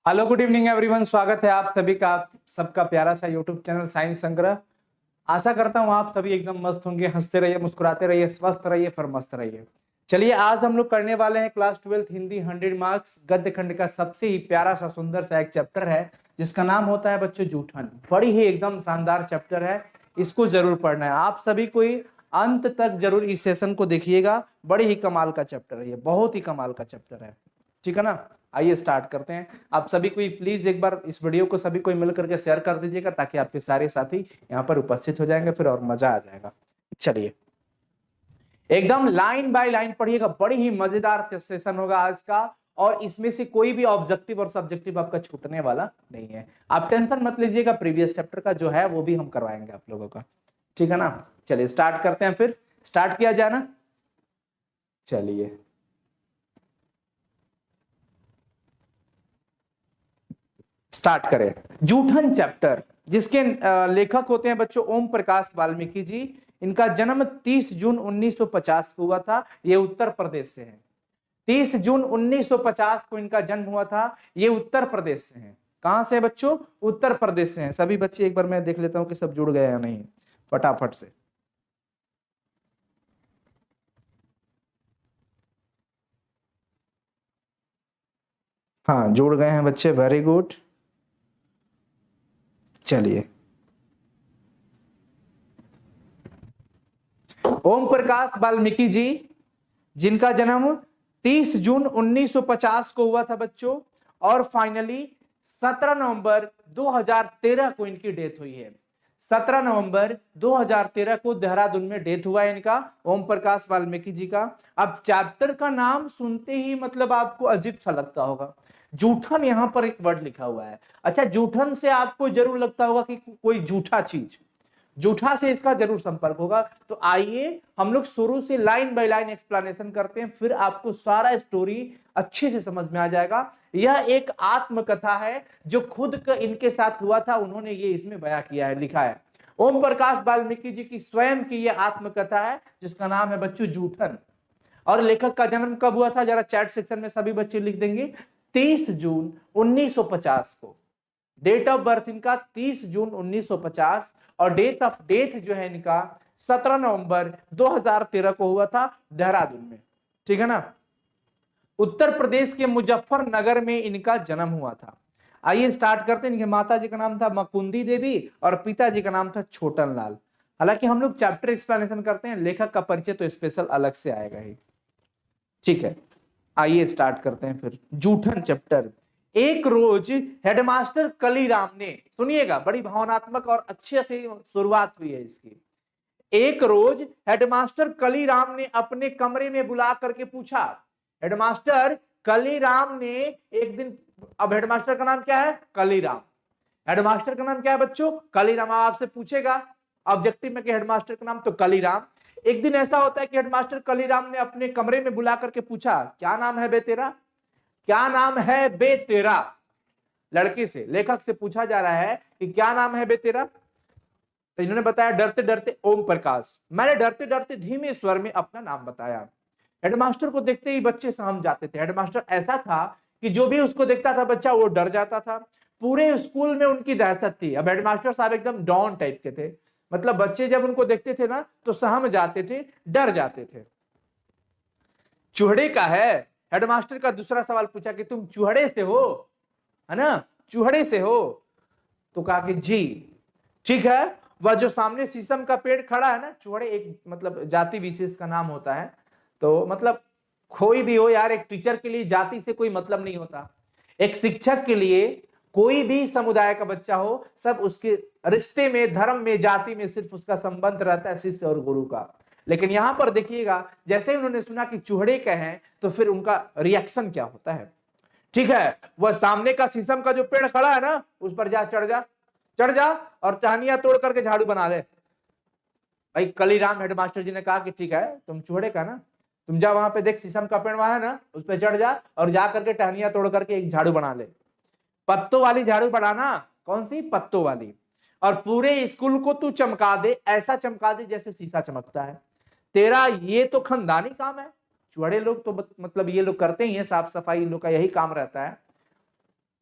Hello good evening everyone. स्वागत है आप सभी का सबका प्यारा सा यूट्यूब चैनल साइंस संग्रह। आशा करता हूँ आप सभी एकदम मस्त होंगे, हंसते रहिए, मुस्कुराते रहिए, स्वस्थ रहिए, फिर मस्त रहिए। चलिए आज हम लोग करने वाले हैं क्लास 12 हिंदी 100 मार्क्स गद्य खंड का सबसे ही प्यारा सा सुंदर सा एक चैप्टर है जिसका नाम होता है बच्चों जूठन। बड़ी ही एकदम शानदार चैप्टर है, इसको जरूर पढ़ना है आप सभी को। अंत तक जरूर इस सेशन को देखिएगा, बड़ी ही कमाल का चैप्टर है ये, बहुत ही कमाल का चैप्टर है। ठीक है ना, आइए स्टार्ट करते हैं। आप सभी को प्लीज एक बार इस वीडियो को सभी को मिल करके शेयर कर दीजिएगा ताकि आपके सारे साथी यहाँ पर उपस्थित हो जाएंगे, फिर और मजा आ जाएगा। चलिए एकदम लाइन बाय लाइन पढ़िएगा, बड़ी ही मजेदार सेशन होगा आज का। और इसमें से कोई भी ऑब्जेक्टिव और सब्जेक्टिव आपका छूटने वाला नहीं है। आप टेंशन मत लीजिएगा, प्रीवियस चैप्टर का जो है वो भी हम करवाएंगे आप लोगों का। ठीक है ना, चलिए स्टार्ट करते हैं। फिर स्टार्ट किया जाए ना, चलिए स्टार्ट करें। जूठन चैप्टर, जिसके लेखक होते हैं बच्चों ओम प्रकाश वाल्मीकि जी। इनका जन्म 30 जून 1950 को हुआ था। ये उत्तर प्रदेश से हैं। 30 जून 1950 को इनका जन्म हुआ था। ये उत्तर प्रदेश से हैं। कहां से बच्चों? उत्तर प्रदेश से हैं। सभी बच्चे एक बार मैं देख लेता हूं कि सब जुड़ गए या नहीं, फटाफट से। हाँ जुड़ गए हैं बच्चे, वेरी गुड। चलिए, ओम प्रकाश वाल्मीकि जी, जिनका जन्म 30 जून 1950 को हुआ था बच्चों, और फाइनली 17 नवंबर 2013 को इनकी डेथ हुई है। 17 नवंबर 2013 को देहरादून में डेथ हुआ है इनका, ओम प्रकाश वाल्मीकि जी का। अब चैप्टर का नाम सुनते ही मतलब आपको अजीब सा लगता होगा, जूठन यहां पर एक वर्ड लिखा हुआ है। अच्छा, जूठन से आपको जरूर लगता होगा कि कोई जूठा चीज, जूठा से इसका जरूर संपर्क होगा। तो आइए हम लोग शुरू से लाइन बाय लाइन एक्सप्लेनेशन करते हैं, फिर आपको सारा स्टोरी अच्छे से समझ में आ जाएगा। यह एक आत्मकथा है जो खुद का इनके साथ हुआ था, उन्होंने ये इसमें बयां किया है, लिखा है। ओम प्रकाश वाल्मीकि जी की स्वयं की यह आत्मकथा है जिसका नाम है बच्चों जूठन। और लेखक का जन्म कब हुआ था जरा चैट सेक्शन में सभी बच्चे लिख देंगे, 30 जून 1950 को। डेट ऑफ बर्थ इनका 30 जून 1950, और डेट ऑफ डेथ जो है इनका 17 नवंबर 2013 को हुआ था देहरादून में। ठीक है ना, उत्तर प्रदेश के मुजफ्फरनगर में इनका जन्म हुआ था। आइए स्टार्ट करते हैं। इनके माता जी का नाम था मकुंदी देवी और पिताजी का नाम था छोटन लाल। हालांकि हम लोग चैप्टर एक्सप्लेनेशन करते हैं, लेखक का परिचय तो स्पेशल अलग से आएगा ही। ठीक है, आइए स्टार्ट करते हैं फिर जूठन चैप्टर। एक रोज हेडमास्टर कलीराम ने, सुनिएगा बड़ी भावनात्मक और अच्छे से शुरुआत हुई है इसकी। एक रोज हेडमास्टर कलीराम ने अपने कमरे में बुला करके पूछा। हेडमास्टर कलीराम ने एक दिन, अब हेडमास्टर का नाम क्या है? कलीराम। हेडमास्टर का नाम क्या है बच्चों? कलीराम। आपसे पूछेगा ऑब्जेक्टिव में कि हेडमास्टर का नाम, तो कलीराम। एक दिन ऐसा होता है कि हेडमास्टर कलीराम ने अपने कमरे में बुला करके पूछा, क्या नाम है बे तेरा? क्या नाम है बे तेरा? लड़के से, लेखक से पूछा जा रहा है कि क्या नाम है बे तेरा? तो इन्होंने बताया डरते डरते ओम प्रकाश। मैंने डरते डरते धीमे स्वर में अपना नाम बताया। हेडमास्टर को देखते ही बच्चे सहम जाते थे। हेडमास्टर ऐसा था कि जो भी उसको देखता था बच्चा वो डर जाता था। पूरे स्कूल में उनकी दहशत थी। अब हेडमास्टर साहब एकदम डॉन टाइप के थे, मतलब बच्चे जब उनको देखते थे ना तो सहम जाते थे, डर जाते थे। चूहड़े का है? हेडमास्टर का दूसरा सवाल पूछा कि तुम चूहड़े से हो, है ना, चूहड़े से हो? तो कहा कि जी। ठीक है, वह जो सामने शीशम का पेड़ खड़ा है ना, चूहड़े एक मतलब जाति विशेष का नाम होता है। तो मतलब कोई भी हो यार, एक टीचर के लिए जाति से कोई मतलब नहीं होता। एक शिक्षक के लिए कोई भी समुदाय का बच्चा हो, सब उसके रिश्ते में, धर्म में, जाति में सिर्फ उसका संबंध रहता है शिष्य और गुरु का। लेकिन यहां पर देखिएगा, जैसे ही उन्होंने सुना कि चूहड़े का है तो फिर उनका रिएक्शन क्या होता है। ठीक है, वह सामने का शीशम का जो पेड़ खड़ा है ना, उस पर जा, चढ़ जा, चढ़ जा, और टहनियां तोड़ करके झाड़ू बना ले। भाई कलीराम हेडमास्टर जी ने कहा कि ठीक है, तुम चूहड़े का ना, तुम जा वहां पे देख शीशम का पेड़ वहां है ना, उस पर चढ़ जा और जा करके टहनियां तोड़ करके एक झाड़ू बना ले। पत्तों वाली झाड़ू बनाना, कौन सी? पत्तों वाली। और पूरे स्कूल को तू चमका दे, ऐसा चमका दे जैसे शीशा चमकता है। तेरा ये तो खानदानी काम है। चूहड़े लोग तो मतलब ये लोग करते ही हैं, साफ सफाई इन लोग का यही काम रहता है।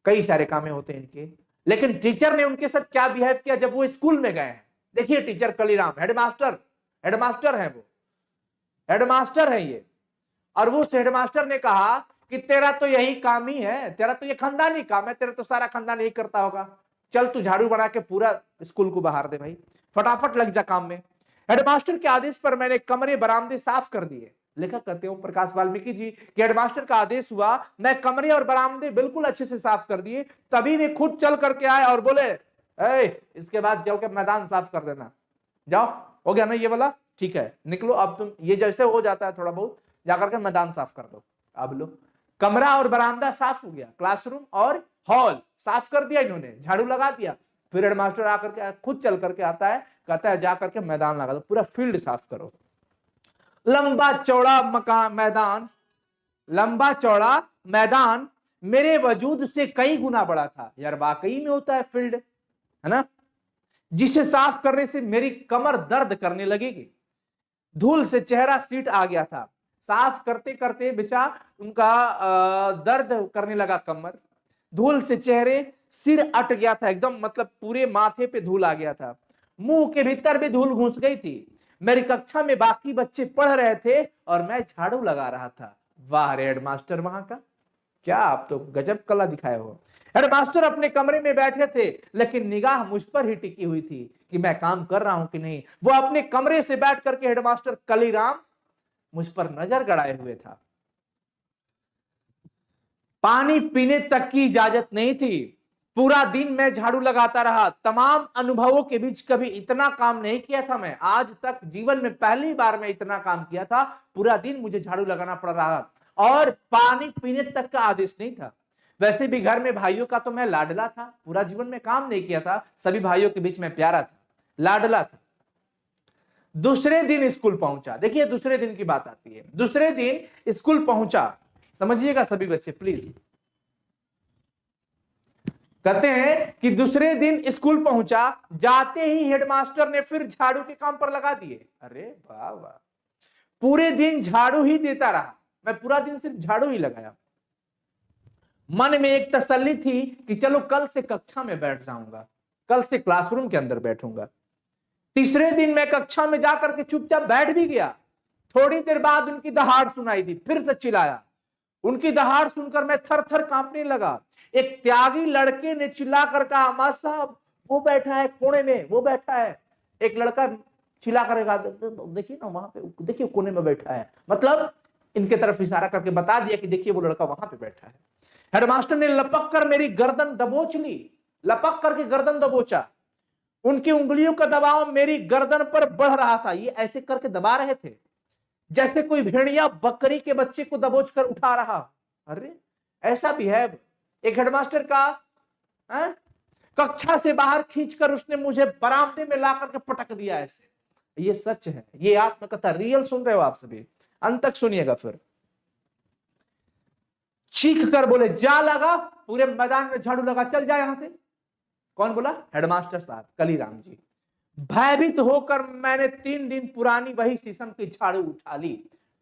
कई सारे काम होते हैं इनके, लेकिन टीचर ने उनके साथ क्या बिहेव किया जब वो स्कूल में गए हैं। देखिए टीचर कलीराम, हेडमास्टर है, वो हेडमास्टर है ये, और वो हेडमास्टर ने कहा कि तेरा तो यही काम ही है, तेरा तो ये खानदानी काम है, तेरा तो सारा खानदान यही करता होगा, चल तू झाड़ू बना के पूरा स्कूल को बाहर दे भाई, फटाफट लग जा काम में। हेडमास्टर के आदेश पर मैंने कमरे बरामदे साफ कर दिए। लेखक कहते हो प्रकाश वाल्मीकि जी कि हेडमास्टर का आदेश हुआ, मैं कमरे और बरामदे बिल्कुल अच्छे से साफ कर दिए। तभी वे खुद चल करके आए और बोले, इसके बाद जाओ मैदान साफ कर देना, जाओ, हो गया ना ये वाला, ठीक है निकलो अब तुम, ये जैसे हो जाता है थोड़ा बहुत, जाकर के मैदान साफ कर दो। अब लो, कमरा और बरामदा साफ हो गया, क्लासरूम और हॉल साफ कर दिया इन्होंने, झाड़ू लगा दिया। फिर हेडमास्टर आकर के खुद चल करके आता है, कहता है जाकर के मैदान लगा दो, पूरा फील्ड साफ करो। लंबा चौड़ा मैदान मेरे वजूद से कई गुना बड़ा था। यार वाकई में होता है फील्ड, है ना, जिसे साफ करने से मेरी कमर दर्द करने लगेगी। धूल से चेहरा सीट आ गया था, साफ करते करते बेचा उनका दर्द करने लगा कमर। धूल से चेहरे सिर अट गया था एकदम, मतलब पूरे माथे पे धूल आ गया था, मुंह के भीतर भी धूल घुस गई थी। मेरी कक्षा में बाकी बच्चे पढ़ रहे थे और मैं झाड़ू लगा रहा था। वाह रे हेडमास्टर वहां का, क्या आप तो गजब कला दिखाए हो। हेडमास्टर अपने कमरे में बैठे थे, लेकिन निगाह मुझ पर ही टिकी हुई थी कि मैं काम कर रहा हूं कि नहीं। वो अपने कमरे से बैठ करके हेडमास्टर कलीराम मुझ पर नजर गड़ाए हुए था। पानी पीने तक की इजाजत नहीं थी। पूरा दिन मैं झाड़ू लगाता रहा। तमाम अनुभवों के बीच कभी इतना काम नहीं किया था मैं, आज तक जीवन में पहली बार मैं इतना काम किया था। पूरा दिन मुझे झाड़ू लगाना पड़ रहा और पानी पीने तक का आदेश नहीं था। वैसे भी घर में भाइयों का तो मैं लाडला था, पूरा जीवन में काम नहीं किया था, सभी भाइयों के बीच में प्यारा था, लाडला था। दूसरे दिन स्कूल पहुंचा, देखिए दूसरे दिन की बात आती है। दूसरे दिन स्कूल पहुंचा, समझिएगा सभी बच्चे प्लीज। कहते हैं कि दूसरे दिन स्कूल पहुंचा, जाते ही हेडमास्टर ने फिर झाड़ू के काम पर लगा दिए। अरे वाह वाह, पूरे दिन झाड़ू ही देता रहा, मैं पूरा दिन सिर्फ झाड़ू ही लगाया। मन में एक तसल्ली थी कि चलो कल से कक्षा में बैठ जाऊंगा, कल से क्लासरूम के अंदर बैठूंगा। तीसरे दिन मैं कक्षा में जाकर के चुपचाप बैठ भी गया। थोड़ी देर बाद उनकी दहाड़ सुनाई दी, फिर से चिल्लाया। उनकी दहाड़ सुनकर मैं थर थर कांपने लगा। एक त्यागी लड़के ने चिल्ला कर कहा, मास्टर साहब वो बैठा है कोने में, वो बैठा है। एक लड़का चिल्ला कर कहा, देखिए ना वहां पे, देखिए कोने में बैठा है, मतलब इनके तरफ इशारा करके बता दिया कि देखिए वो लड़का वहां पे बैठा है। हेडमास्टर ने लपक कर मेरी गर्दन दबोच ली, लपक करके गर्दन दबोचा। उनकी उंगलियों का दबाव मेरी गर्दन पर बढ़ रहा था। ये ऐसे करके दबा रहे थे जैसे कोई भेड़िया बकरी के बच्चे को दबोच कर उठा रहा। अरे ऐसा भी है। एक हेडमास्टर का कक्षा से बाहर खींचकर उसने मुझे बरामदे में ला करके पटक दिया ऐसे। ये सच है, ये आत्मकथा रियल सुन रहे हो आप सभी, अंत तक सुनिएगा। फिर चीख कर बोले, जा लगा पूरे मैदान में झाड़ू लगा, चल जा यहां से। कौन बोला? हेडमास्टर साहब कलीराम जी। भयभीत होकर मैंने 3 दिन पुरानी वही शीशम की झाड़ू उठा ली।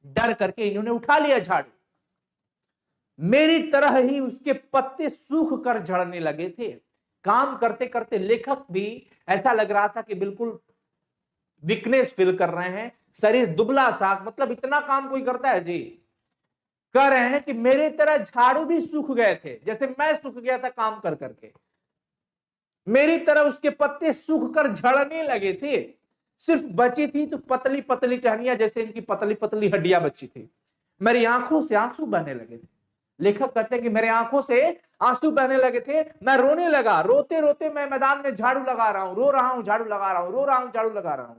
डर करके इन्होंने उठा लिया झाड़ू। मेरी तरह ही उसके पत्ते सूख कर झड़ने लगे थे। काम करते करते लेखक भी ऐसा लग रहा था कि बिल्कुल वीकनेस फील कर रहे हैं, शरीर दुबला सा, मतलब इतना काम कोई करता है जी। कह रहे हैं कि मेरे तरह झाड़ू भी सूख गए थे, जैसे मैं सूख गया था काम कर करके, मेरी तरह उसके पत्ते सूख कर झड़ने लगे थे। सिर्फ बची थी तो पतली पतली टहनियां, जैसे इनकी पतली पतली हड्डियां बची थी। मेरी आंखों से आंसू बहने लगे थे। लेखक कहते हैं कि मेरे आंखों से आंसू बहने लगे थे, मैं रोने लगा। रोते रोते मैं मैदान में झाड़ू लगा रहा हूं, रो रहा हूं, झाड़ू लगा रहा हूं, रो रहा हूं, झाड़ू लगा रहा हूं।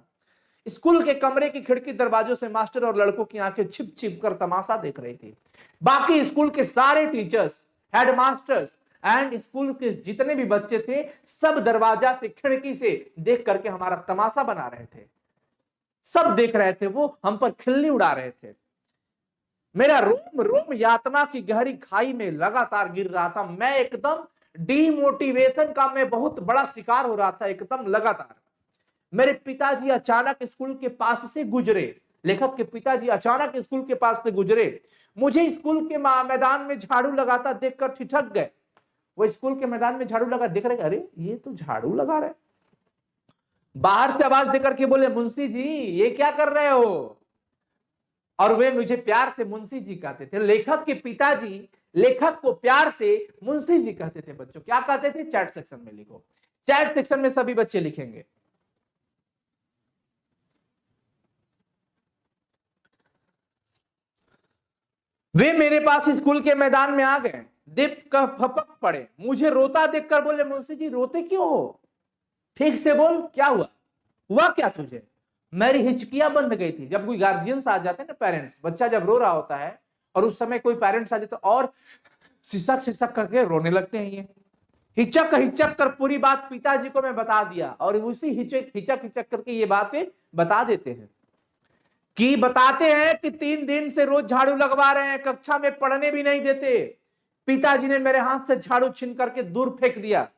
स्कूल के कमरे की खिड़की दरवाजों से मास्टर और लड़कों की आंखें छिप छिप कर तमाशा देख रही थी। बाकी स्कूल के सारे टीचर्स, हेडमास्टर्स एंड स्कूल के जितने भी बच्चे थे, सब दरवाजा से, खिड़की से देख करके हमारा तमाशा बना रहे थे। सब देख रहे थे, वो हम पर खिल्ली उड़ा रहे थे। मेरा रोम रोम यातना की गहरी खाई में लगातार गिर रहा था। मैं एकदम डीमोटिवेशन का मैं बहुत बड़ा शिकार हो रहा था, एकदम लगातार। मेरे पिताजी अचानक स्कूल के पास से गुजरे। लेखक के पिताजी अचानक स्कूल के पास से गुजरे। मुझे स्कूल के मैदान में झाड़ू लगाता देखकर ठिठक गए। वो स्कूल के मैदान में झाड़ू लगा, देख रहे अरे ये तो झाड़ू लगा रहे। बाहर से आवाज देकर के बोले मुंशी जी ये क्या कर रहे हो, और वे मुझे प्यार से मुंशी जी कहते थे। लेखक के पिताजी लेखक को प्यार से मुंशी जी कहते थे। बच्चों क्या कहते थे, चैट सेक्शन में लिखो, चैट सेक्शन में सभी बच्चे लिखेंगे। वे मेरे पास स्कूल के मैदान में आ गए, दीप का फपक पड़े, मुझे रोता देखकर बोले मुंशी जी रोते क्यों हो, ठीक से बोल क्या हुआ, हुआ क्या तुझे। मेरी हिचकियां बंद गई थी। जब कोई गार्जियंस आ जाते हैं ना, पेरेंट्स, बच्चा जब रो रहा होता है और उस समय कोई पेरेंट्स आ जाते और सिसक सिसक करके रोने लगते हैं। ये हिचक हिचक कर पूरी बात पिताजी को मैं बता दिया, और उसी हिचक हिचक करके ये बातें बता देते हैं कि बताते हैं कि 3 दिन से रोज झाड़ू लगवा रहे हैं, कक्षा में पढ़ने भी नहीं देते। पिताजी ने मेरे हाथ से झाड़ू छीन करके दूर फेंक दिया।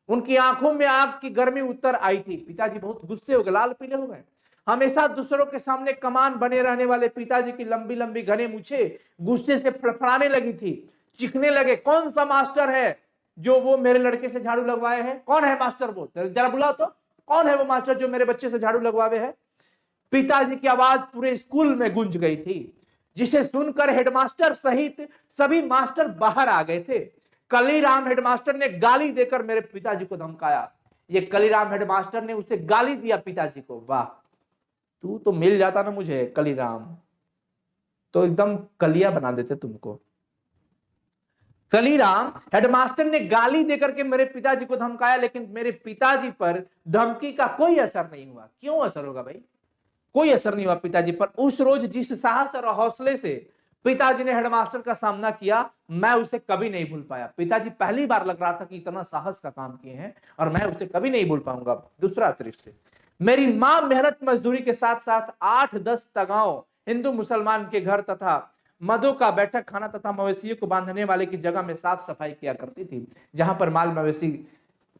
उनकी आंखों में आग की गर्मी उतर आई थी। पिताजी बहुत गुस्से हो गए, लाल पीले हो गए। हमेशा दूसरों के सामने कमान बने रहने वाले पिताजी की लंबी लंबी घने मूछें गुस्से से फड़फड़ाने लगी थी, चिखने लगे। कौन सा मास्टर है जो वो मेरे लड़के से झाड़ू लगवाए है, कौन है मास्टर वो, जरा बुलाओ तो, कौन है वो मास्टर जो मेरे बच्चे से झाड़ू लगवाए है। पिताजी की आवाज पूरे स्कूल में गूंज गई थी, जिसे सुनकर हेडमास्टर सहित सभी मास्टर बाहर आ गए थे। कलीराम हेडमास्टर ने गाली देकर मेरे पिताजी को धमकाया। ये कलीराम हेडमास्टर ने उसे गाली दिया पिताजी को। वाह, तू तो मिल जाता ना मुझे कलीराम, तो एकदम कलिया बना देते तुमको। कलीराम हेडमास्टर ने गाली देकर के मेरे पिताजी को धमकाया, लेकिन मेरे पिताजी पर धमकी का कोई असर नहीं हुआ। क्यों असर होगा भाई, कोई असर नहीं हुआ पिताजी पर। उस रोज जिस साहस और हौसले से पिताजी ने हेडमास्टर का सामना किया, मैं उसे कभी नहीं भूल पाया। पिताजी पहली बार लग रहा था कि इतना साहस का काम किए हैं, और मैं उसे कभी नहीं भूल पाऊंगा। दूसरा दृश्य, मेरी मां मेहनत मजदूरी के साथ साथ 8-10 तगाओं हिंदू मुसलमान के घर तथा मदों का बैठक खाना तथा मवेशियों को बांधने वाले की जगह में साफ सफाई किया करती थी। जहां पर माल मवेशी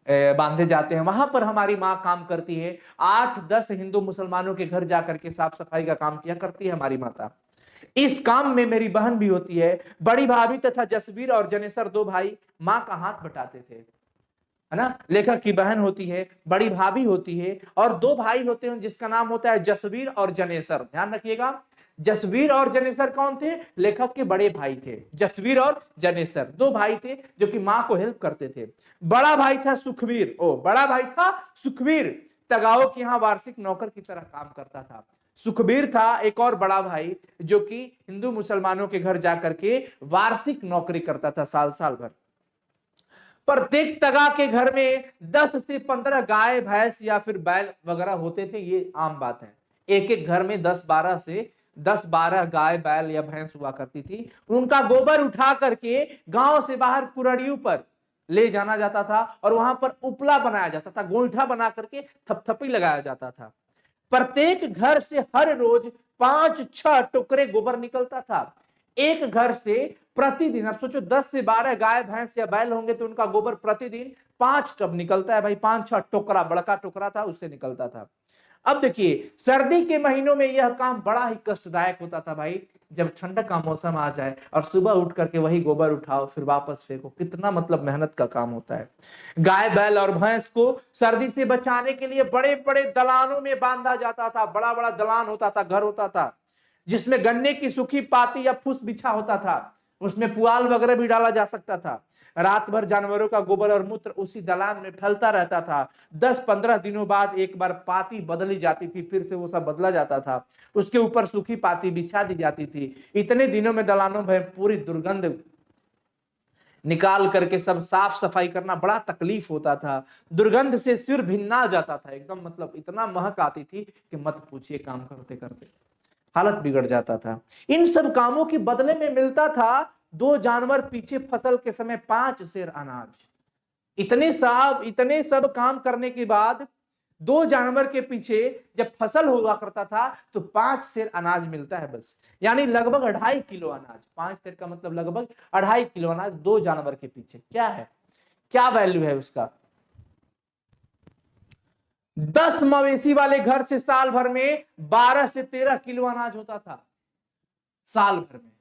बांधे जाते हैं वहां पर हमारी माँ काम करती है। 8-10 हिंदू मुसलमानों के घर जाकर के साफ सफाई का काम किया करती है हमारी माता। इस काम में मेरी बहन भी होती है। बड़ी भाभी तथा जसवीर और जनेसर 2 भाई माँ का हाथ बटाते थे, है ना। लेखक की बहन होती है, बड़ी भाभी होती है, और 2 भाई होते हैं जिसका नाम होता है जसवीर और जनेसर। ध्यान रखिएगा, जसवीर और जनेसर कौन थे, लेखक के बड़े भाई थे। जसवीर और जनेसर 2 भाई थे जो कि मां को हेल्प करते थे। बड़ा भाई था सुखवीर, बड़ा भाई था सुखवीर, तगाओं के यहाँ वार्षिक नौकर की तरह काम करता था। सुखबीर था एक और बड़ा भाई जो कि हिंदू मुसलमानों के घर जाकर के वार्षिक नौकरी करता था, साल साल भर। प्रत्येक तगा के घर में 10 से 15 गाय भैंस या फिर बैल वगैरह होते थे, ये आम बात है। एक एक घर में 10-12 गाय बैल या भैंस हुआ करती थी। उनका गोबर उठा करके गांव से बाहर कुरड़ियों पर ले जाना जाता था, और वहां पर उपला बनाया जाता था, गोईठा बना करके थपथपी लगाया जाता था। प्रत्येक घर से हर रोज 5-6 टोकरे गोबर निकलता था। एक घर से प्रतिदिन, अब सोचो 10 से 12 गाय भैंस या बैल होंगे तो उनका गोबर प्रतिदिन 5 टब निकलता है भाई। 5-6 टोकरा, बड़का टोकरा था उससे निकलता था। अब देखिए, सर्दी के महीनों में यह काम बड़ा ही कष्टदायक होता था भाई। जब ठंडक का मौसम आ जाए और सुबह उठ करके वही गोबर उठाओ फिर वापस फेंको, कितना मतलब मेहनत का काम होता है। गाय बैल और भैंस को सर्दी से बचाने के लिए बड़े बड़े दलानों में बांधा जाता था। बड़ा बड़ा दलान होता था, घर होता था, जिसमें गन्ने की सूखी पाती या फूस बिछा होता था। उसमें पुआल वगैरह भी डाला जा सकता था। रात भर जानवरों का गोबर और मूत्र उसी दलान में फैलता रहता था। 10-15 दिनों बाद एक बार पाती बदली जाती थी, फिर से वो सब बदला जाता था, उसके ऊपर सूखी पाती बिछा दी जाती थी। इतने दिनों में दलानों में पूरी दुर्गंध निकाल करके सब साफ सफाई करना बड़ा तकलीफ होता था। दुर्गंध से सिर भिन्ना जाता था एकदम, मतलब इतना महक आती थी कि मत पूछिए। काम करते करते हालत बिगड़ जाता था। इन सब कामों के बदले में मिलता था 2 जानवर पीछे, फसल के समय 5 सेर अनाज। इतने सब काम करने के बाद 2 जानवर के पीछे जब फसल हुआ करता था तो 5 सेर अनाज मिलता है बस, यानी लगभग 2.5 किलो अनाज। 5 सेर का मतलब लगभग 2.5 किलो अनाज 2 जानवर के पीछे। क्या है, क्या वैल्यू है उसका। 10 मवेशी वाले घर से साल भर में 12 से 13 किलो अनाज होता था, साल भर में।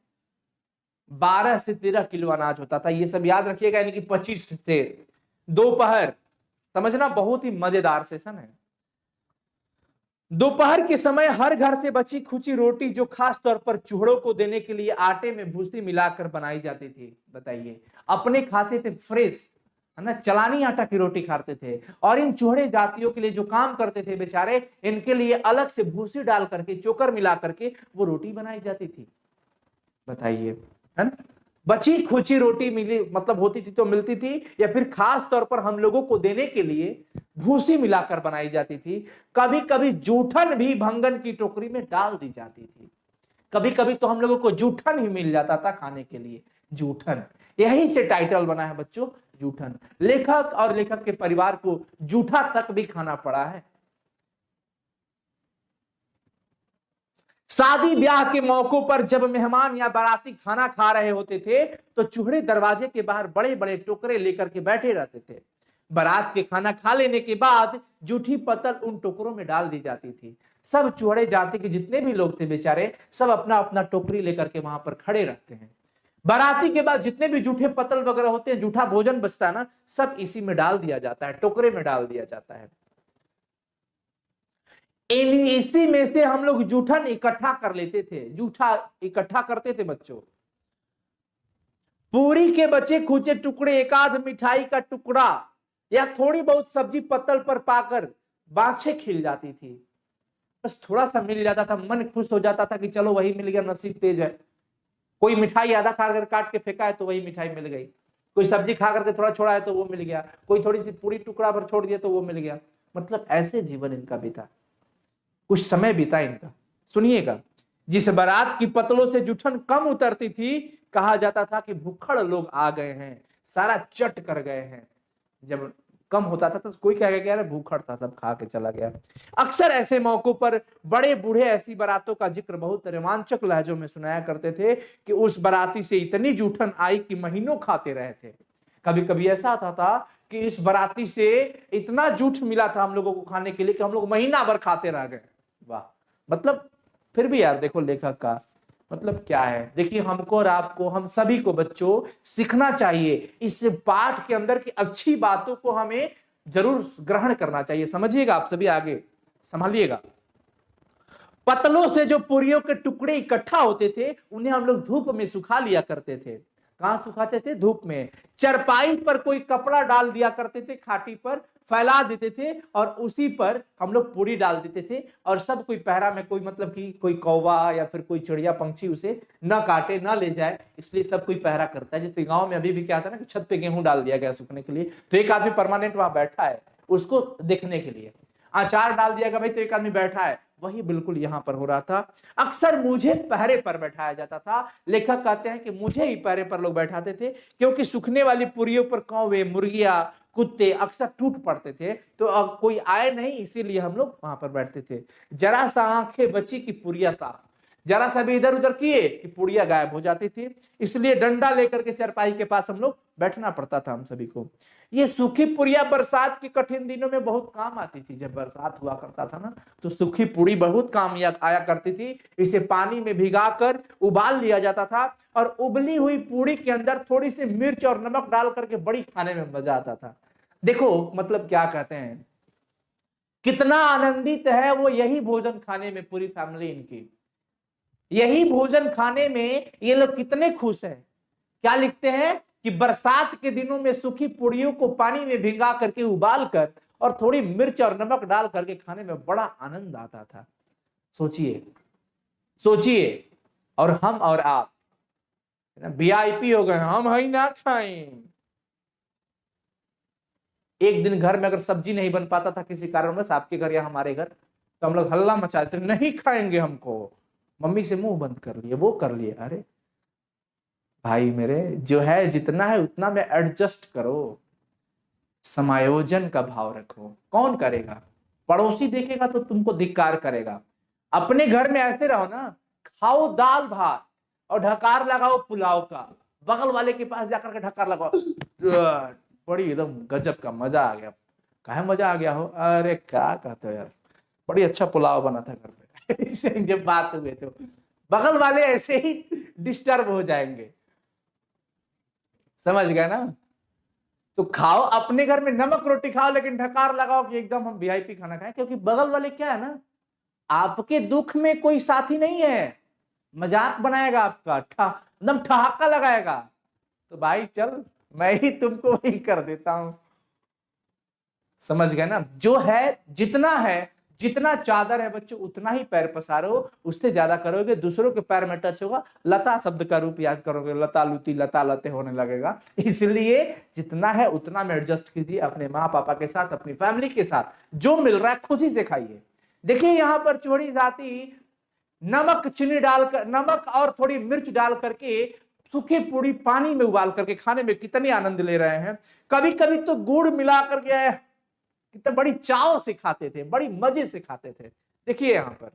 12 से 13 किलो अनाज होता था। ये सब याद रखिएगा, यानी कि 25 से दोपहर, समझना बहुत ही मजेदार सेशन है। दोपहर के समय हर घर से बची खुची रोटी जो खास तौर पर चूहड़ों को देने के लिए आटे में भूसी मिलाकर बनाई जाती थी, बताइए, अपने खाते थे फ्रेश, है ना, चलानी आटा की रोटी खाते थे। और इन चूहड़े जातियों के लिए जो काम करते थे बेचारे, इनके लिए अलग से भूसी डाल करके, चोकर मिला करके वो रोटी बनाई जाती थी, बताइए, है ना। बची खुची रोटी मिली मतलब होती थी तो मिलती थी, या फिर खास तौर पर हम लोगों को देने के लिए भूसी मिलाकर बनाई जाती थी। कभी कभी जूठन भी भंगन की टोकरी में डाल दी जाती थी। कभी कभी तो हम लोगों को जूठन ही मिल जाता था खाने के लिए, जूठन, यही से टाइटल बना है बच्चों, जूठन। लेखक और लेखक के परिवार को जूठा तक भी खाना पड़ा है। शादी ब्याह के मौकों पर जब मेहमान या बाराती खाना खा रहे होते थे तो चूहड़े दरवाजे के बाहर बड़े बड़े टोकरे लेकर के बैठे रहते थे। बारात के खाना खा लेने के बाद जूठी पत्तल उन टोकरों में डाल दी जाती थी। सब चूहड़े जाति के जितने भी लोग थे बेचारे, सब अपना अपना टोकरी लेकर के वहां पर खड़े रहते हैं। बाराती के बाद जितने भी जूठे पत्तल वगैरह होते हैं, जूठा भोजन बचता है ना, सब इसी में डाल दिया जाता है, टोकरे में डाल दिया जाता है। इसी में से हम लोग जूठन इकट्ठा कर लेते थे, जूठा इकट्ठा करते थे बच्चों। पूरी के बचे खुचे टुकड़े, एक आध मिठाई का टुकड़ा या थोड़ी बहुत सब्जी पत्तल पर पाकर बाछे खिल जाती थी। बस थोड़ा सा मिल जाता था, मन खुश हो जाता था कि चलो वही मिल गया, नसीब तेज है। कोई मिठाई आधा खाकर काट के फेंका है तो वही मिठाई मिल गई, कोई सब्जी खा करके थोड़ा छोड़ा है तो वो मिल गया, कोई थोड़ी सी पूरी टुकड़ा भर छोड़ दिया तो वो मिल गया। मतलब ऐसे जीवन इनका बीता, कुछ समय बीता इनका। सुनिएगा, जिस बारात की पतलों से जूठन कम उतरती थी, कहा जाता था कि भूखड़ लोग आ गए हैं, सारा चट कर गए हैं। जब कम होता था तो कोई कह गया यार भूखड़ था, सब खा के चला गया। अक्सर ऐसे मौकों पर बड़े बूढ़े ऐसी बारातों का जिक्र बहुत रोमांचक लहजों में सुनाया करते थे कि उस बाराती से इतनी जूठन आई कि महीनों खाते रहे थे। कभी कभी ऐसा आता था कि इस बाराती से इतना जूठ मिला था हम लोगों को खाने के लिए कि हम लोग महीना भर खाते रह गए। वाह, मतलब फिर भी यार देखो लेखक का मतलब क्या है। देखिए, हमको और आपको, हम सभी को बच्चों सीखना चाहिए इस पाठ के अंदर की अच्छी बातों को हमें जरूर ग्रहण करना चाहिए। समझिएगा आप सभी, आगे संभालिएगा। पतलों से जो पूरियों के टुकड़े इकट्ठा होते थे उन्हें हम लोग धूप में सुखा लिया करते थे। कहां सुखाते थे? धूप में। चरपाई पर कोई कपड़ा डाल दिया करते थे, खाटी पर फैला देते थे और उसी पर हम लोग पूरी डाल देते थे। और सब कोई पहरा में, कोई मतलब कि कोई कौवा या फिर कोई चिड़िया पंछी उसे न काटे न ले जाए, इसलिए सब कोई पहरा करता है। जैसे गांव में अभी भी क्या था ना कि छत पे गेहूं डाल दिया गया सूखने के लिए, तो एक आदमी परमानेंट वहां बैठा है उसको देखने के लिए। अचार डाल दिया गया भाई, तो एक आदमी बैठा है, वही बिल्कुल यहां पर हो रहा था। अक्सर मुझे पहरे पर बैठाया जाता था। लेखक कहते हैं कि मुझे ही पहरे पर लोग बैठाते थे, क्योंकि सूखने वाली पुरियों पर कौवे, मुर्गियां, कुत्ते अक्सर टूट पड़ते थे, तो अब कोई आए नहीं, इसीलिए हम लोग वहां पर बैठते थे। जरा सा आंखें बची कि पुरिया साफ, जरा सा भी इधर उधर किए कि पुड़िया गायब हो जाती थी। इसलिए डंडा लेकर के चरपाई के पास हम लोग बैठना पड़ता था हम सभी को। ये सूखी पुड़िया बरसात के कठिन दिनों में बहुत काम आती थी। जब बरसात हुआ करता था ना, तो सूखी पुड़ी बहुत काम आया करती थी। इसे पानी में भिगाकर उबाल लिया जाता था और उबली हुई पूड़ी के अंदर थोड़ी सी मिर्च और नमक डाल करके बड़ी खाने में मजा आता था। देखो मतलब क्या कहते हैं, कितना आनंदित है वो यही भोजन खाने में, पूरी फैमिली इनकी यही भोजन खाने में ये लोग कितने खुश हैं। क्या लिखते हैं कि बरसात के दिनों में सूखी पुड़ियों को पानी में भिगा करके उबाल कर और थोड़ी मिर्च और नमक डाल करके खाने में बड़ा आनंद आता था। सोचिए सोचिए, और हम और आप वीआईपी हो गए, हम ही ना खाएं। एक दिन घर में अगर सब्जी नहीं बन पाता था किसी कारणवश, आपके घर या हमारे घर, तो हम लोग हल्ला मचाते, नहीं खाएंगे हमको, मम्मी से मुंह बंद कर लिए, वो कर लिए। अरे भाई मेरे, जो है जितना है उतना में एडजस्ट करो, समायोजन का भाव रखो। कौन करेगा? पड़ोसी देखेगा तो तुमको धिक्कार करेगा। अपने घर में ऐसे रहो ना, खाओ दाल भात और ढकार लगाओ पुलाव का, बगल वाले के पास जाकर के ढकार लगाओ, बड़ी एकदम गजब का मजा आ गया। काहे मजा आ गया हो? अरे क्या कहते हो यार, बड़ी अच्छा पुलाव बना था घर पे। इससे जब बात हुए तो बगल वाले ऐसे ही डिस्टर्ब हो जाएंगे। समझ गए ना? तो खाओ अपने घर में नमक रोटी खाओ, लेकिन ढकार लगाओ कि एकदम हम वीआईपी खाना खाएं, क्योंकि बगल वाले क्या है ना, आपके दुख में कोई साथी नहीं है, मजाक बनाएगा आपका, एकदम ठहाका लगाएगा। तो भाई चल, मैं ही तुमको वही कर देता हूं। समझ गए ना? जो है, जितना चादर है बच्चों उतना ही पैर पसारो, उससे ज्यादा करोगे दूसरों के पैर में टच होगा, लता शब्द का रूप याद करोगे, लता लुती लता लते होने लगेगा। इसलिए जितना है उतना में एडजस्ट कीजिए, अपने माँ पापा के साथ, अपनी फैमिली के साथ, जो मिल रहा है खुशी से खाइए। देखिए यहां पर चोरी जाती नमक चीनी डालकर, नमक और थोड़ी मिर्च डाल करके सूखी पूरी पानी में उबाल करके खाने में कितनी आनंद ले रहे हैं। कभी कभी तो गुड़ मिला करके कितने बड़ी चाव से खाते थे, बड़ी मजे से खाते थे। देखिए यहां पर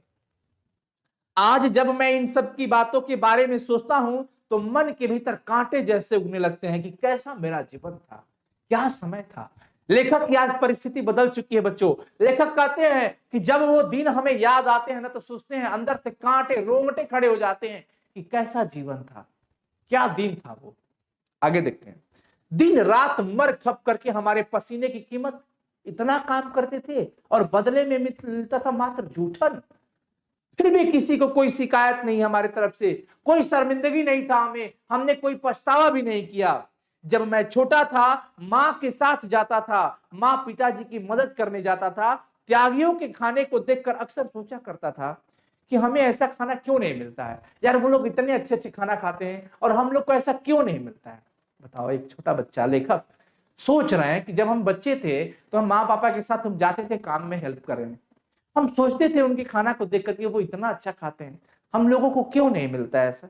आज जब मैं इन सब की बातों के बारे में सोचता हूं तो मन के भीतर कांटे जैसे उगने लगते हैं कि कैसा मेरा जीवन था, क्या समय था। लेखक की आज परिस्थिति बदल चुकी है बच्चों। लेखक कहते हैं कि जब वो दिन हमें याद आते हैं ना, तो सोचते हैं, अंदर से कांटे रोंगटे खड़े हो जाते हैं कि कैसा जीवन था, क्या दिन था वो। आगे देखते हैं। दिन रात मर खप करके हमारे पसीने की कीमत, इतना काम करते थे और बदले में मिलता था मात्र जूठन। फिर भी किसी को कोई शिकायत नहीं हमारे तरफ से, कोई शर्मिंदगी नहीं था हमें, हमने कोई पछतावा भी नहीं किया। जब मैं छोटा था मां के साथ जाता था, मां पिताजी की मदद करने जाता था, त्यागियों के खाने को देखकर अक्सर सोचा करता था कि हमें ऐसा खाना क्यों नहीं मिलता है यार, वो लोग इतने अच्छे अच्छे खाना खाते हैं और हम लोग को ऐसा क्यों नहीं मिलता है। बताओ, एक छोटा बच्चा लेखक सोच रहे हैं कि जब हम बच्चे थे तो हम माँ पापा के साथ हम जाते थे काम में हेल्प करने, हम सोचते थे उनके खाना को देख करके वो इतना अच्छा खाते हैं, हम लोगों को क्यों नहीं मिलता है ऐसा।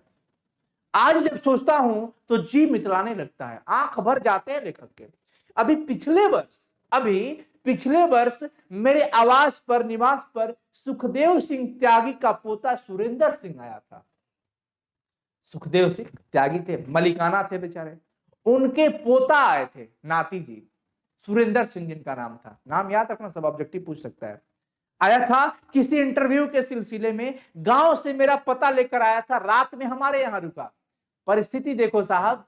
आज जब सोचता हूं तो जी मितलाने लगता है, आंख भर जाते हैं लेखक के। अभी पिछले वर्ष मेरे आवास पर, निवास पर सुखदेव सिंह त्यागी का पोता सुरेंद्र सिंह आया था। सुखदेव सिंह त्यागी थे, मलिकाना थे बेचारे, उनके पोता आए थे, नाती जी, सुरेंद्र सिंह जिनका नाम था। नाम याद रखना, सब ऑब्जेक्टिव पूछ सकता है। आया था किसी इंटरव्यू के सिलसिले में, गांव से मेरा पता लेकर आया था, रात में हमारे यहां रुका। परिस्थिति देखो साहब,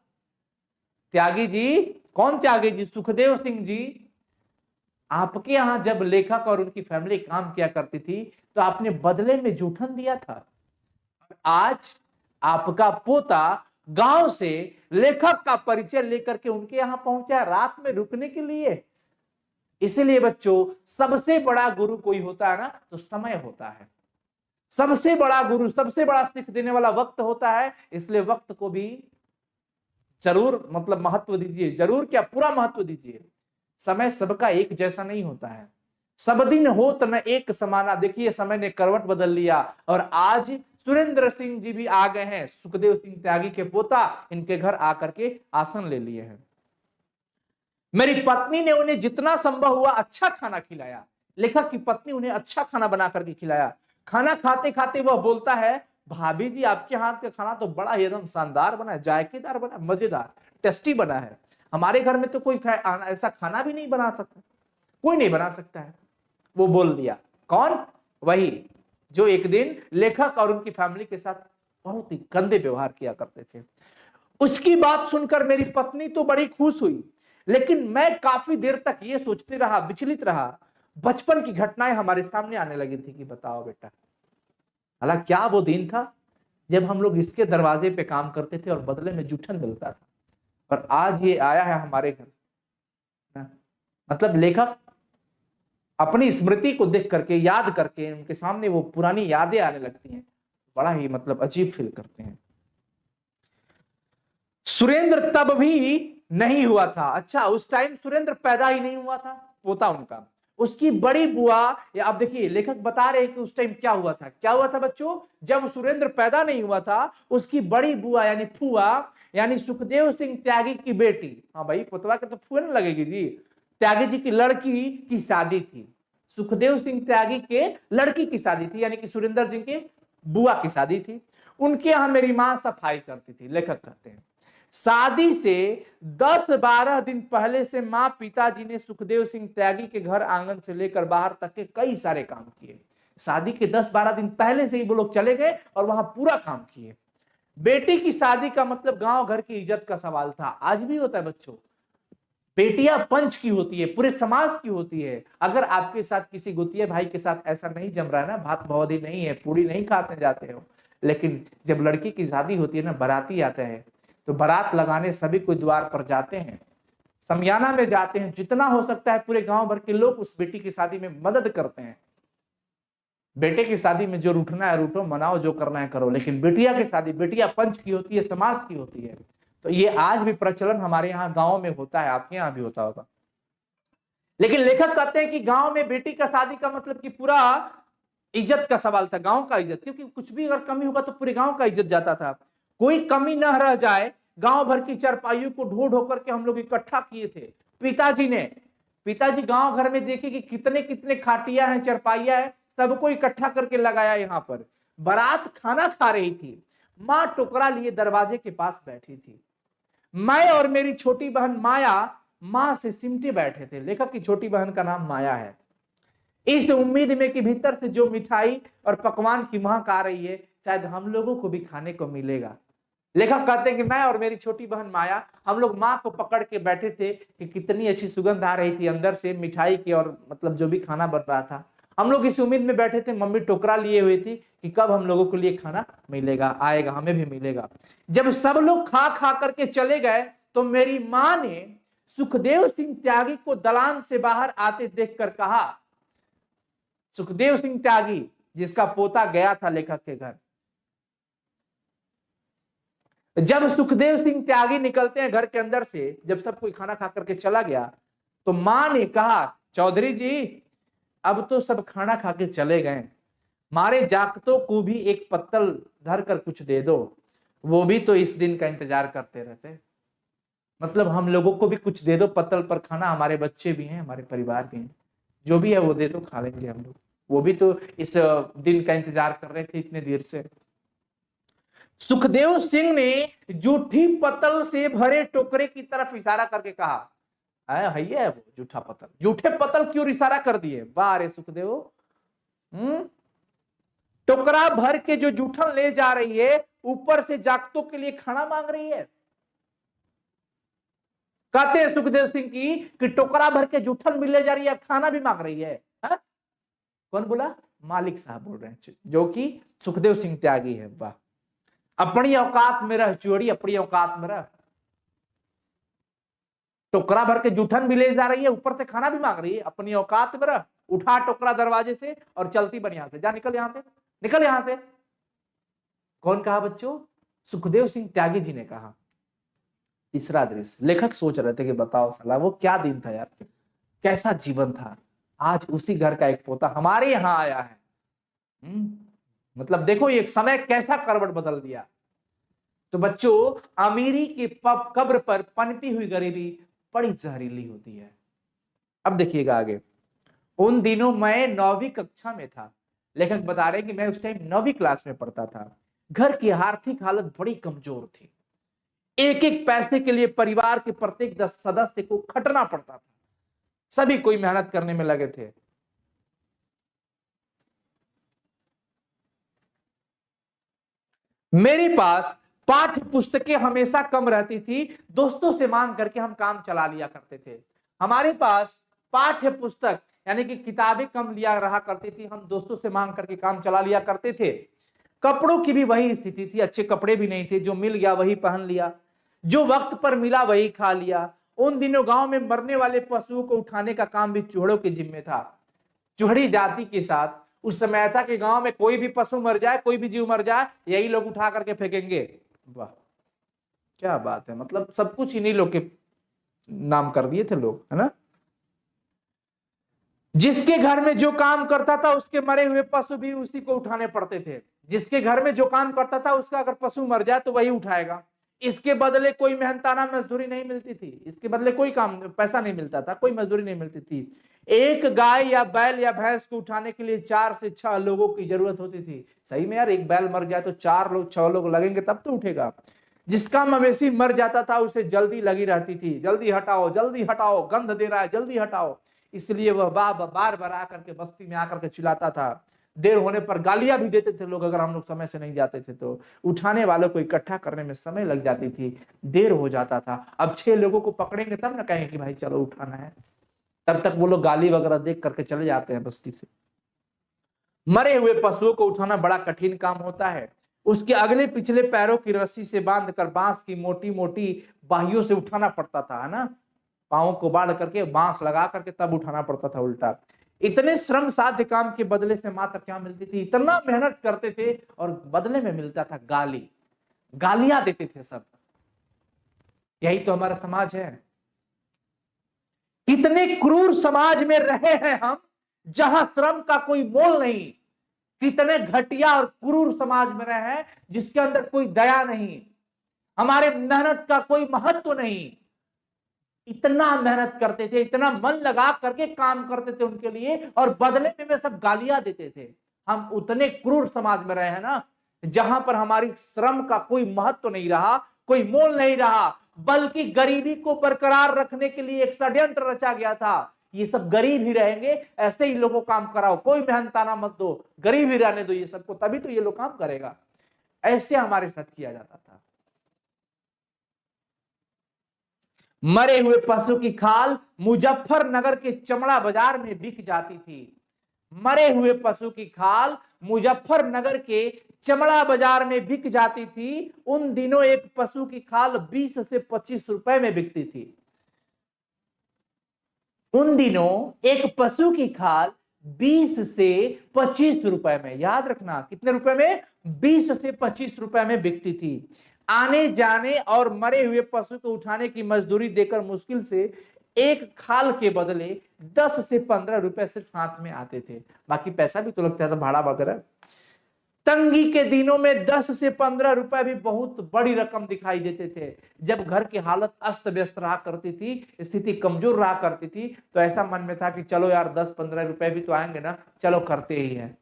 त्यागी जी, कौन त्यागी जी? सुखदेव सिंह जी। आपके यहां जब लेखक और उनकी फैमिली काम किया करती थी तो आपने बदले में जूठन दिया था। आज आपका पोता गांव से लेखक का परिचय लेकर के उनके यहां पहुंचा रात में रुकने के लिए। इसीलिए बच्चों, सबसे बड़ा गुरु कोई होता है ना तो समय होता है। सबसे बड़ा गुरु, सबसे बड़ा सीख देने वाला वक्त होता है। इसलिए वक्त को भी जरूर मतलब महत्व दीजिए, जरूर क्या पूरा महत्व दीजिए। समय सबका एक जैसा नहीं होता है, सब दिन होत न एक समाना। देखिए समय ने करवट बदल लिया और आज सुरेंद्र सिंह जी भी आ गए हैं, सुखदेव सिंह त्यागी के पोता, इनके घर आकर के आसन ले लिए हैं। मेरी पत्नी ने उन्हें जितना संभव हुआ अच्छा खाना खिलाया। लेखक की पत्नी उन्हें अच्छा खाना बना करके खिलाया। खाना खाते खाते वह बोलता है, भाभी जी आपके हाथ का खाना तो बड़ा एकदम शानदार बना है, जायकेदार बना, मजेदार, टेस्टी बना है। हमारे घर में तो कोई ऐसा खाना भी नहीं बना सकता, कोई नहीं बना सकता है। वो बोल दिया। कौन? वही जो एक दिन लेखक और उनकी फैमिली के साथ बहुत ही गंदे व्यवहार किया करते थे। उसकी बात सुनकर मेरी पत्नी तो बड़ी खुश हुई, लेकिन मैं काफी देर तक ये सोचते रहा, विचलित रहा। बचपन की घटनाएं हमारे सामने आने लगी थी कि बताओ बेटा, हालांकि क्या वो दिन था जब हम लोग इसके दरवाजे पे काम करते थे और बदले में जूठन मिलता था, और आज ये आया है हमारे घर। मतलब लेखक अपनी स्मृति को देख करके, याद करके, उनके सामने वो पुरानी यादें आने लगती हैं, बड़ा ही मतलब अजीब फील करते हैं। सुरेंद्र तब भी नहीं हुआ था। अच्छा, उस टाइम सुरेंद्र पैदा ही नहीं हुआ था, पोता उनका। उसकी बड़ी बुआ, या आप देखिए लेखक बता रहे हैं कि उस टाइम क्या हुआ था। क्या हुआ था बच्चों? जब सुरेंद्र पैदा नहीं हुआ था, उसकी बड़ी बुआ यानी फुआ, यानी सुखदेव सिंह त्यागी की बेटी, हाँ भाई पोतवा के तो फुआ न लगेगी जी, त्यागी जी की लड़की की शादी थी। सुखदेव सिंह त्यागी के लड़की की शादी थी, यानी कि सुरेंद्र सिंह के बुआ की शादी थी। उनके यहां मेरी मां सफाई करती थी। लेखक कहते हैं शादी से 10-12 दिन पहले से मां पिताजी ने सुखदेव सिंह त्यागी के घर आंगन से लेकर बाहर तक के कई सारे काम किए। शादी के 10-12 दिन पहले से ही वो लोग चले गए और वहां पूरा काम किए। बेटी की शादी का मतलब गांव घर की इज्जत का सवाल था। आज भी होता है बच्चों, बेटियां पंच की होती है, पूरे समाज की होती है। अगर आपके साथ किसी गुतिया भाई के साथ ऐसा नहीं जम रहा है ना, भात भौदी नहीं है, पूरी नहीं खाते जाते हो, लेकिन जब लड़की की शादी होती है ना, बाराती आते हैं, तो बारात लगाने सभी कोई द्वार पर जाते हैं, समियाना में जाते हैं, जितना हो सकता है पूरे गांव भर के लोग उस बेटी की शादी में मदद करते हैं। बेटे की शादी में जो रूठना है रूठो, मनाओ, जो करना है करो, लेकिन बेटिया की शादी, बेटिया पंच की होती है, समाज की होती है। तो ये आज भी प्रचलन हमारे यहाँ गांव में होता है, आपके यहाँ भी होता होगा। लेकिन लेखक कहते हैं कि गांव में बेटी का शादी का मतलब कि पूरा इज्जत का सवाल था, गांव का इज्जत, क्योंकि कुछ भी अगर कमी होगा तो पूरे गांव का इज्जत जाता था। कोई कमी न रह जाए, गांव भर की चरपाइयों को ढो ढो करके हम लोग इकट्ठा किए थे। पिताजी ने, पिताजी गांव घर में देखे कि कितने कितने खाटिया हैं, चरपाइया है, सबको इकट्ठा करके लगाया यहाँ पर। बारात खाना खा रही थी, माँ टोकरा लिए दरवाजे के पास बैठी थी। मैं और मेरी छोटी बहन माया माँ से सिमटे बैठे थे। लेखक की छोटी बहन का नाम माया है। इस उम्मीद में कि भीतर से जो मिठाई और पकवान की महक आ रही है, शायद हम लोगों को भी खाने को मिलेगा। लेखक कहते हैं कि मैं और मेरी छोटी बहन माया, हम लोग माँ को पकड़ के बैठे थे कि कितनी अच्छी सुगंध आ रही थी अंदर से मिठाई की, और मतलब जो भी खाना बन रहा था, हम लोग इस उम्मीद में बैठे थे। मम्मी टोकरा लिए हुई थी कि कब हम लोगों के लिए खाना मिलेगा, आएगा, हमें भी मिलेगा। जब सब लोग खा खा करके चले गए, तो मेरी माँ ने सुखदेव सिंह त्यागी को दलान से बाहर आते देखकर कहा, सुखदेव सिंह त्यागी जिसका पोता गया था लेखक के घर, जब सुखदेव सिंह त्यागी निकलते हैं घर के अंदर से, जब सब कोई खाना खा करके चला गया, तो मां ने कहा, चौधरी जी अब तो सब खाना खा के चले गए, मारे जागतों को भी एक पत्तल धर कर कुछ दे दो, वो भी तो इस दिन का इंतजार करते रहते। मतलब हम लोगों को भी कुछ दे दो पत्तल पर खाना, हमारे बच्चे भी हैं, हमारे परिवार भी हैं, जो भी है वो दे दो, खा लेंगे हम लोग, वो भी तो इस दिन का इंतजार कर रहे थे इतने देर से। सुखदेव सिंह ने जूठी पत्तल से भरे टोकरे की तरफ इशारा करके कहा, है वो जूठा पत्तल, जूठे पत्तल क्यों इशारा कर दिए, वाह रे सुखदेव। टोकरा भर के जो जूठन ले जा रही है, ऊपर से जागतों के लिए खाना मांग रही है। कहते हैं सुखदेव सिंह की कि टोकरा भर के जूठन भी ले जा रही है, खाना भी मांग रही है। हा? कौन बोला, मालिक साहब बोल रहे हैं, जो कि सुखदेव सिंह त्यागी है। वाह, अपनी औकात में रह चोरी, अपनी औकात में रह। टोकरा भर के जूठन भी ले जा रही है, ऊपर से खाना भी मांग रही है, अपनी औकात में रह। उठा टोकरा दरवाजे से और चलती बन, यहां से जा, निकल यहां से, निकल यहां से। कौन कहा बच्चों, सुखदेव सिंह त्यागी जी ने कहा। तीसरा दृश्य, लेखक सोच रहे थे कि बताओ साला वो क्या दिन था यार, कैसा जीवन था। आज उसी घर का एक पोता हमारे यहां आया है। मतलब देखो एक समय कैसा करवट बदल दिया। तो बच्चों, अमीरी के कब्र पर पनपी हुई गरीबी बड़ी जहरीली होती है। अब देखिएगा आगे। उन दिनों मैं 9वीं कक्षा में था। लेखक बता रहे हैं कि मैं उस टाइम 9वीं क्लास में पढ़ता था। घर की आर्थिक हालत बड़ी कमजोर थी। एक एक पैसे के लिए परिवार के प्रत्येक 10 सदस्य को खटना पड़ता था। सभी कोई मेहनत करने में लगे थे। मेरे पास पाठ्य पुस्तकें हमेशा कम रहती थी, दोस्तों से मांग करके हम काम चला लिया करते थे। हमारे पास पाठ्य पुस्तक यानी कि किताबें कम लिया रहा करती थी, हम दोस्तों से मांग करके काम चला लिया करते थे। कपड़ों की भी वही स्थिति थी, अच्छे कपड़े भी नहीं थे, जो मिल गया वही पहन लिया, जो वक्त पर मिला वही खा लिया। उन दिनों गांव में मरने वाले पशुओं को उठाने का काम भी चूहोड़ों के जिम्मे था। चूहड़ी जाति के साथ उस समय था कि गांव में कोई भी पशु मर जाए, कोई भी जीव मर जाए, यही लोग उठा करके फेंकेंगे। वाह क्या बात है, मतलब सब कुछ इन्हीं लोग के नाम कर दिए थे लोग, है ना। जिसके घर में जो काम करता था उसके मरे हुए पशु भी उसी को उठाने पड़ते थे। जिसके घर में जो काम करता था उसका अगर पशु मर जाए तो वही उठाएगा। इसके बदले कोई मेहनताना मजदूरी नहीं मिलती थी, इसके बदले कोई काम पैसा नहीं मिलता था, कोई मजदूरी नहीं मिलती थी। एक गाय या बैल या भैंस को उठाने के लिए 4 से 6 लोगों की जरूरत होती थी। सही में यार, एक बैल मर जाए तो 4 लोग 6 लोग लगेंगे तब तो उठेगा। जिसका मवेशी मर जाता था उसे जल्दी लगी रहती थी, जल्दी हटाओ, गंध दे रहा है, जल्दी हटाओ। इसलिए वह बार बार आकर के बस्ती में आकर के चिल्लाता था, देर होने पर गालियां भी देते थे लोग, अगर हम लोग समय से नहीं जाते थे तो। उठाने वालों को इकट्ठा करने में समय लग जाती थी, देर हो जाता था। अब 6 लोगों को पकड़ेंगे तब ना कहेंगे कि भाई चलो उठाना है, तब तक वो लोग गाली वगैरह देख करके चले जाते हैं बस्ती से। मरे हुए पशुओं को उठाना बड़ा कठिन काम होता है। उसके अगले पिछले पैरों की रस्सी से बांधकर बांस की मोटी मोटी बाहियों से उठाना पड़ता था, है ना, पांवों को बांध करके बांस लगा करके तब उठाना पड़ता था उल्टा। इतने श्रम साध्य काम के बदले से मात्र क्या मिलती थी, इतना मेहनत करते थे और बदले में मिलता था गाली, गालियां देते थे सब। यही तो हमारा समाज है। इतने क्रूर समाज में रहे हैं हम, जहां श्रम का कोई मोल नहीं। कितने घटिया और क्रूर समाज में रहे हैं जिसके अंदर कोई दया नहीं, हमारे मेहनत का कोई महत्व नहीं। इतना मेहनत करते थे, इतना मन लगा करके काम करते थे उनके लिए, और बदले में वे सब गालियां देते थे। हम उतने क्रूर समाज में रहे हैं ना, जहां पर हमारी श्रम का कोई महत्व नहीं रहा, कोई मोल नहीं रहा, बल्कि गरीबी को बरकरार रखने के लिए एक षड्यंत्र रचा गया था। ये सब गरीब ही रहेंगे, ऐसे ही लोगों काम कराओ, कोई मेहनताना मत दो, गरीब ही रहने दो ये सबको, तभी तो ये लोग काम करेगा। ऐसे हमारे साथ किया जाता था। मरे हुए पशु की खाल मुजफ्फरनगर के चमड़ा बाजार में बिक जाती थी। मरे हुए पशु की खाल मुजफ्फरनगर के चमड़ा बाजार में बिक जाती थी। उन दिनों एक पशु की खाल 20 से 25 रुपए में बिकती थी। उन दिनों एक पशु की खाल 20 से 25 रुपए में, याद रखना कितने रुपए में, 20 से 25 रुपए में बिकती थी। आने जाने और मरे हुए पशु को उठाने की मजदूरी देकर मुश्किल से एक खाल के बदले 10 से 15 रुपए सिर्फ हाथ में आते थे। बाकी पैसा भी तो लगता था, भाड़ा वगैरह। तंगी के दिनों में 10 से 15 रुपए भी बहुत बड़ी रकम दिखाई देते थे। जब घर की हालत अस्त व्यस्त रहा करती थी, स्थिति कमजोर रहा करती थी, तो ऐसा मन में था कि चलो यार 10-15 रुपए भी तो आएंगे ना, चलो करते ही हैं।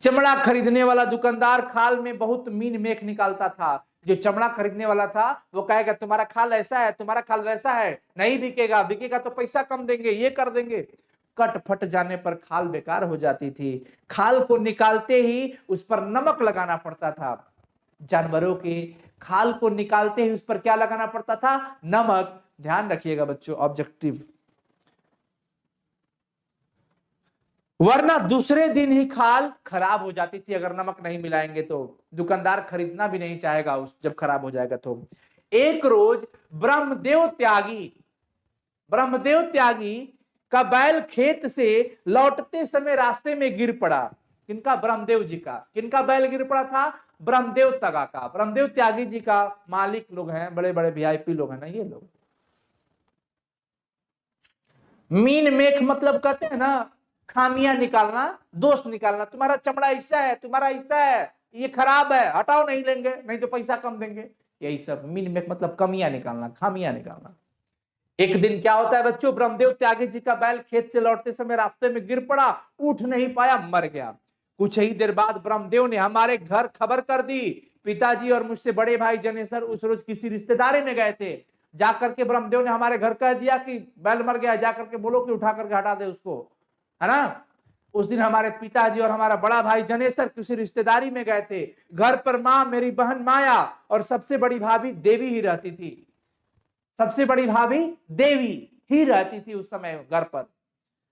चमड़ा खरीदने वाला दुकानदार खाल में बहुत मीन मेख निकालता था। जो चमड़ा खरीदने वाला था वो कहेगा तुम्हारा खाल ऐसा है, तुम्हारा खाल वैसा है, नहीं बिकेगा, बिकेगा तो पैसा कम देंगे, ये कर देंगे। कट फट जाने पर खाल बेकार हो जाती थी। खाल को निकालते ही उस पर नमक लगाना पड़ता था। जानवरों के खाल को निकालते ही उस पर क्या लगाना पड़ता था, नमक। ध्यान रखिएगा बच्चों, ऑब्जेक्टिव। वरना दूसरे दिन ही खाल खराब हो जाती थी। अगर नमक नहीं मिलाएंगे तो दुकानदार खरीदना भी नहीं चाहेगा उस, जब खराब हो जाएगा तो। एक रोज ब्रह्मदेव त्यागी का बैल खेत से लौटते समय रास्ते में गिर पड़ा। किनका, ब्रह्मदेव जी का। किनका बैल गिर पड़ा था, ब्रह्मदेव तगा का। ब्रह्मदेव त्यागी जी का मालिक लोग हैं, बड़े बड़े वीआईपी लोग हैं ना ये लोग। मीन मेख मतलब कहते हैं ना, खामियां निकालना, दोष निकालना। तुम्हारा चमड़ा ऐसा है, तुम्हारा ऐसा है, ये खराब है, हटाओ, नहीं लेंगे, नहीं तो पैसा कम देंगे। यही सब मीन मेख मतलब कमियां निकालना, खामियां निकालना। एक दिन क्या होता है बच्चों, ब्रह्मदेव त्यागी जी का बैल खेत से लौटते समय रास्ते में गिर पड़ा, उठ नहीं पाया, मर गया। कुछ ही देर बाद ब्रह्मदेव ने हमारे घर खबर कर दी। पिताजी और मुझसे बड़े भाई जनेश्वर उस रोज किसी रिश्तेदारी में गए थे। जाकर के ब्रह्मदेव ने हमारे घर कह दिया कि बैल मर गया, जाकर के बोलो कि उठा करके हटा दे उसको, है ना। उस दिन हमारे पिताजी और हमारा बड़ा भाई जनेश्वर किसी रिश्तेदारी में गए थे। घर पर माँ, मेरी बहन माया और सबसे बड़ी भाभी देवी ही रहती थी। सबसे बड़ी भाभी देवी ही रहती थी उस समय घर पर,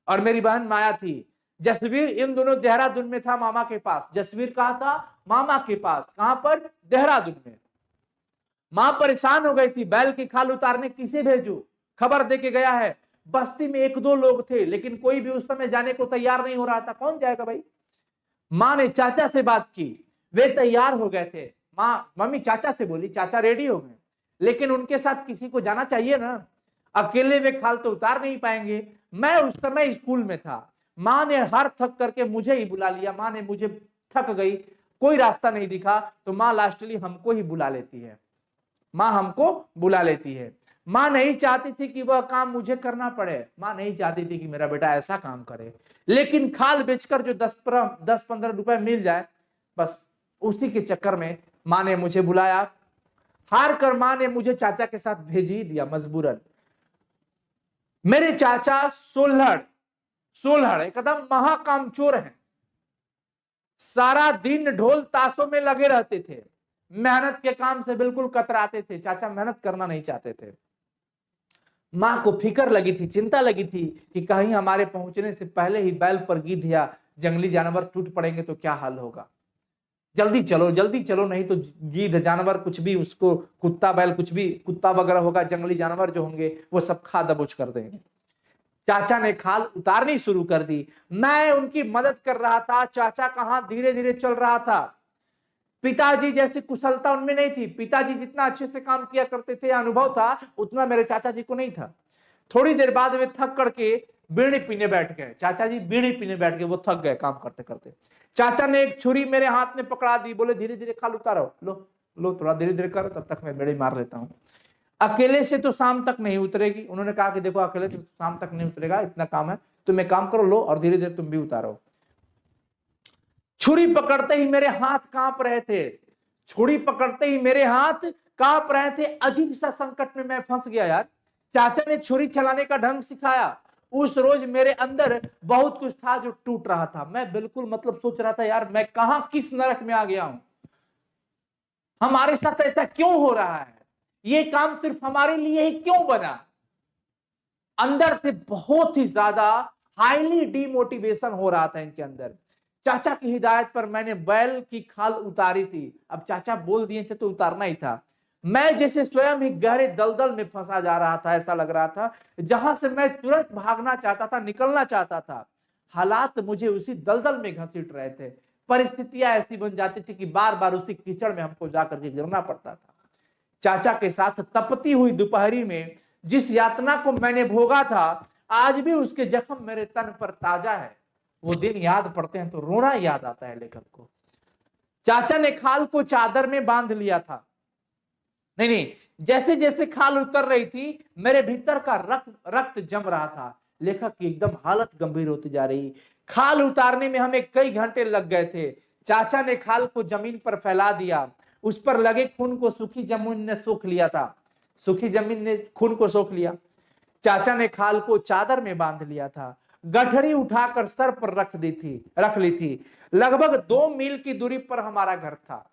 और मेरी बहन माया थी। जसवीर इन दोनों देहरादून में था, मामा के पास। जसवीर कहा था, मामा के पास। कहां पर, देहरादून में। मां परेशान हो गई थी, बैल की खाल उतारने किसे भेजू, खबर देके गया है। बस्ती में 1-2 लोग थे, लेकिन कोई भी उस समय जाने को तैयार नहीं हो रहा था। कौन जाएगा भाई। मां ने चाचा से बात की, वे तैयार हो गए थे। मम्मी चाचा से बोली, चाचा रेडी हो गए, लेकिन उनके साथ किसी को जाना चाहिए ना, अकेले वे खाल तो उतार नहीं पाएंगे। मैं उस समय स्कूल में था। मां ने हर थक करके मुझे ही बुला लिया। मां ने मुझे, थक गई, कोई रास्ता नहीं दिखा, तो मां लास्टली हमको ही बुला लेती है। मां हमको बुला लेती है। मां नहीं चाहती थी कि वह काम मुझे करना पड़े। मां नहीं चाहती थी कि मेरा बेटा ऐसा काम करे, लेकिन खाल बेचकर जो 10-15 रुपए मिल जाए, बस उसी के चक्कर में मां ने मुझे बुलाया। हार कर मां ने मुझे चाचा के साथ भेज ही दिया मजबूरन। मेरे चाचा सोल्हड़ एकदम महाकामचोर हैं। सारा दिन ढोल ताशों में लगे रहते थे, मेहनत के काम से बिल्कुल कतराते थे। चाचा मेहनत करना नहीं चाहते थे। मां को फिक्र लगी थी, चिंता लगी थी कि कहीं हमारे पहुंचने से पहले ही बैल पर गिद्ध या जंगली जानवर टूट पड़ेंगे तो क्या हाल होगा। जल्दी चलो नहीं तो गिद्ध जानवर कुछ भी उसको, कुत्ता बैल कुछ भी, कुत्ता वगैरह होगा, जंगली जानवर जो होंगे वो सब खा दबोच कर देंगे। चाचा ने खाल उतारनी शुरू कर दी। मैं उनकी मदद कर रहा था। चाचा कहां धीरे धीरे चल रहा था। पिताजी जैसी कुशलता उनमें नहीं थी। पिताजी जितना अच्छे से काम किया करते थे, अनुभव था, उतना मेरे चाचा जी को नहीं था। थोड़ी देर बाद वे थक करके बीड़ी पीने बैठ गए। चाचा जी बीड़ी पीने बैठ गए, वो थक गए काम करते करते। चाचा ने एक छुरी मेरे हाथ में पकड़ा दी, बोले धीरे धीरे खाल उतारो, लो लो थोड़ा धीरे धीरे करो, तब तक मैं बीड़ी मार लेता हूं। अकेले से तो शाम तक नहीं उतरेगी। उन्होंने कहा कि देखो अकेले तो शाम तक नहीं उतरेगा, इतना काम है, तुम एक काम करो, लो और धीरे धीरे तुम भी उतारो। छुरी पकड़ते ही मेरे हाथ कांप रहे थे। छुरी पकड़ते ही मेरे हाथ कांप रहे थे। अजीब सा संकट में मैं फंस गया यार। चाचा ने छुरी चलाने का ढंग सिखाया। उस रोज मेरे अंदर बहुत कुछ था जो टूट रहा था। मैं बिल्कुल मतलब सोच रहा था यार मैं कहां किस नरक में आ गया हूं, हमारे साथ ऐसा क्यों हो रहा है, ये काम सिर्फ हमारे लिए ही क्यों बना। अंदर से बहुत ही ज्यादा हाईली डीमोटिवेशन हो रहा था इनके अंदर। चाचा की हिदायत पर मैंने बैल की खाल उतारी थी। अब चाचा बोल दिए थे तो उतारना ही था। मैं जैसे स्वयं ही गहरे दलदल में फंसा जा रहा था, ऐसा लग रहा था, जहां से मैं तुरंत भागना चाहता था, निकलना चाहता था। हालात मुझे उसी दलदल में घसीट रहे थे। परिस्थितियां ऐसी बन जाती थी कि बार बार उसी कीचड़ में हमको जाकर के गिरना पड़ता था। चाचा के साथ तपती हुई दोपहरी में जिस यातना को मैंने भोगा था, आज भी उसके जख्म मेरे तन पर ताजा है। वो दिन याद पड़ते हैं तो रोना याद आता है लेखक को। चाचा ने खाल को चादर में बांध लिया था। नहीं नहीं, जैसे जैसे खाल उतर रही थी मेरे भीतर का रक्त रक्त जम रहा था। लेखक की एकदम हालत गंभीर होती जा रही। खाल उतारने में हमें कई घंटे लग गए थे। चाचा ने खाल को जमीन पर फैला दिया। उस पर लगे खून को सूखी जमीन ने सोख लिया था। सूखी जमीन ने खून को सोख लिया। चाचा ने खाल को चादर में बांध लिया था। गठरी उठाकर सर पर रख ली थी। लगभग 2 मील की दूरी पर हमारा घर था।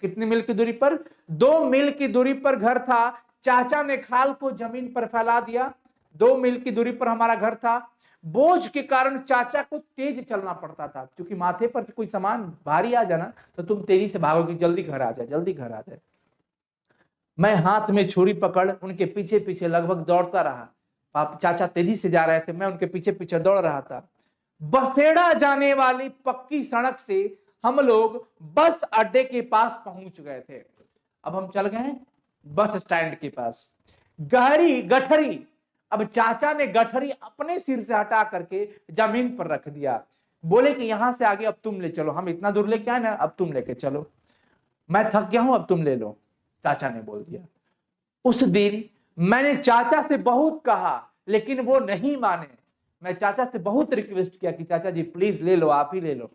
कितनी मील की दूरी पर? 2 मील की दूरी पर घर था। चाचा ने खाल को जमीन पर फैला दिया। 2 मील की दूरी पर हमारा घर था। बोझ के कारण चाचा को तेज चलना पड़ता था, क्योंकि माथे पर कोई सामान भारी आ जाना तो तुम तेजी से भागोगे, जल्दी घर आ जाए, जल्दी घर आ जाए। मैं हाथ में छुरी पकड़ उनके पीछे पीछे लगभग दौड़ता रहा। चाचा तेजी से जा रहे थे, मैं उनके पीछे पीछे दौड़ रहा था। बसेड़ा जाने वाली पक्की सड़क से हम लोग बस अड्डे के पास पहुंच गए थे। अब हम चल गए बस स्टैंड के पास। गठरी, अब चाचा ने गठरी अपने सिर से हटा करके जमीन पर रख दिया। बोले कि यहां से आगे अब तुम ले चलो, हम इतना दूर लेके आए ना, अब तुम लेके चलो, मैं थक गया हूं, अब तुम ले लो, चाचा ने बोल दिया। उस दिन मैंने चाचा से बहुत कहा लेकिन वो नहीं माने। मैं चाचा से बहुत रिक्वेस्ट किया कि चाचा जी प्लीज ले लो, आप ही ले लो।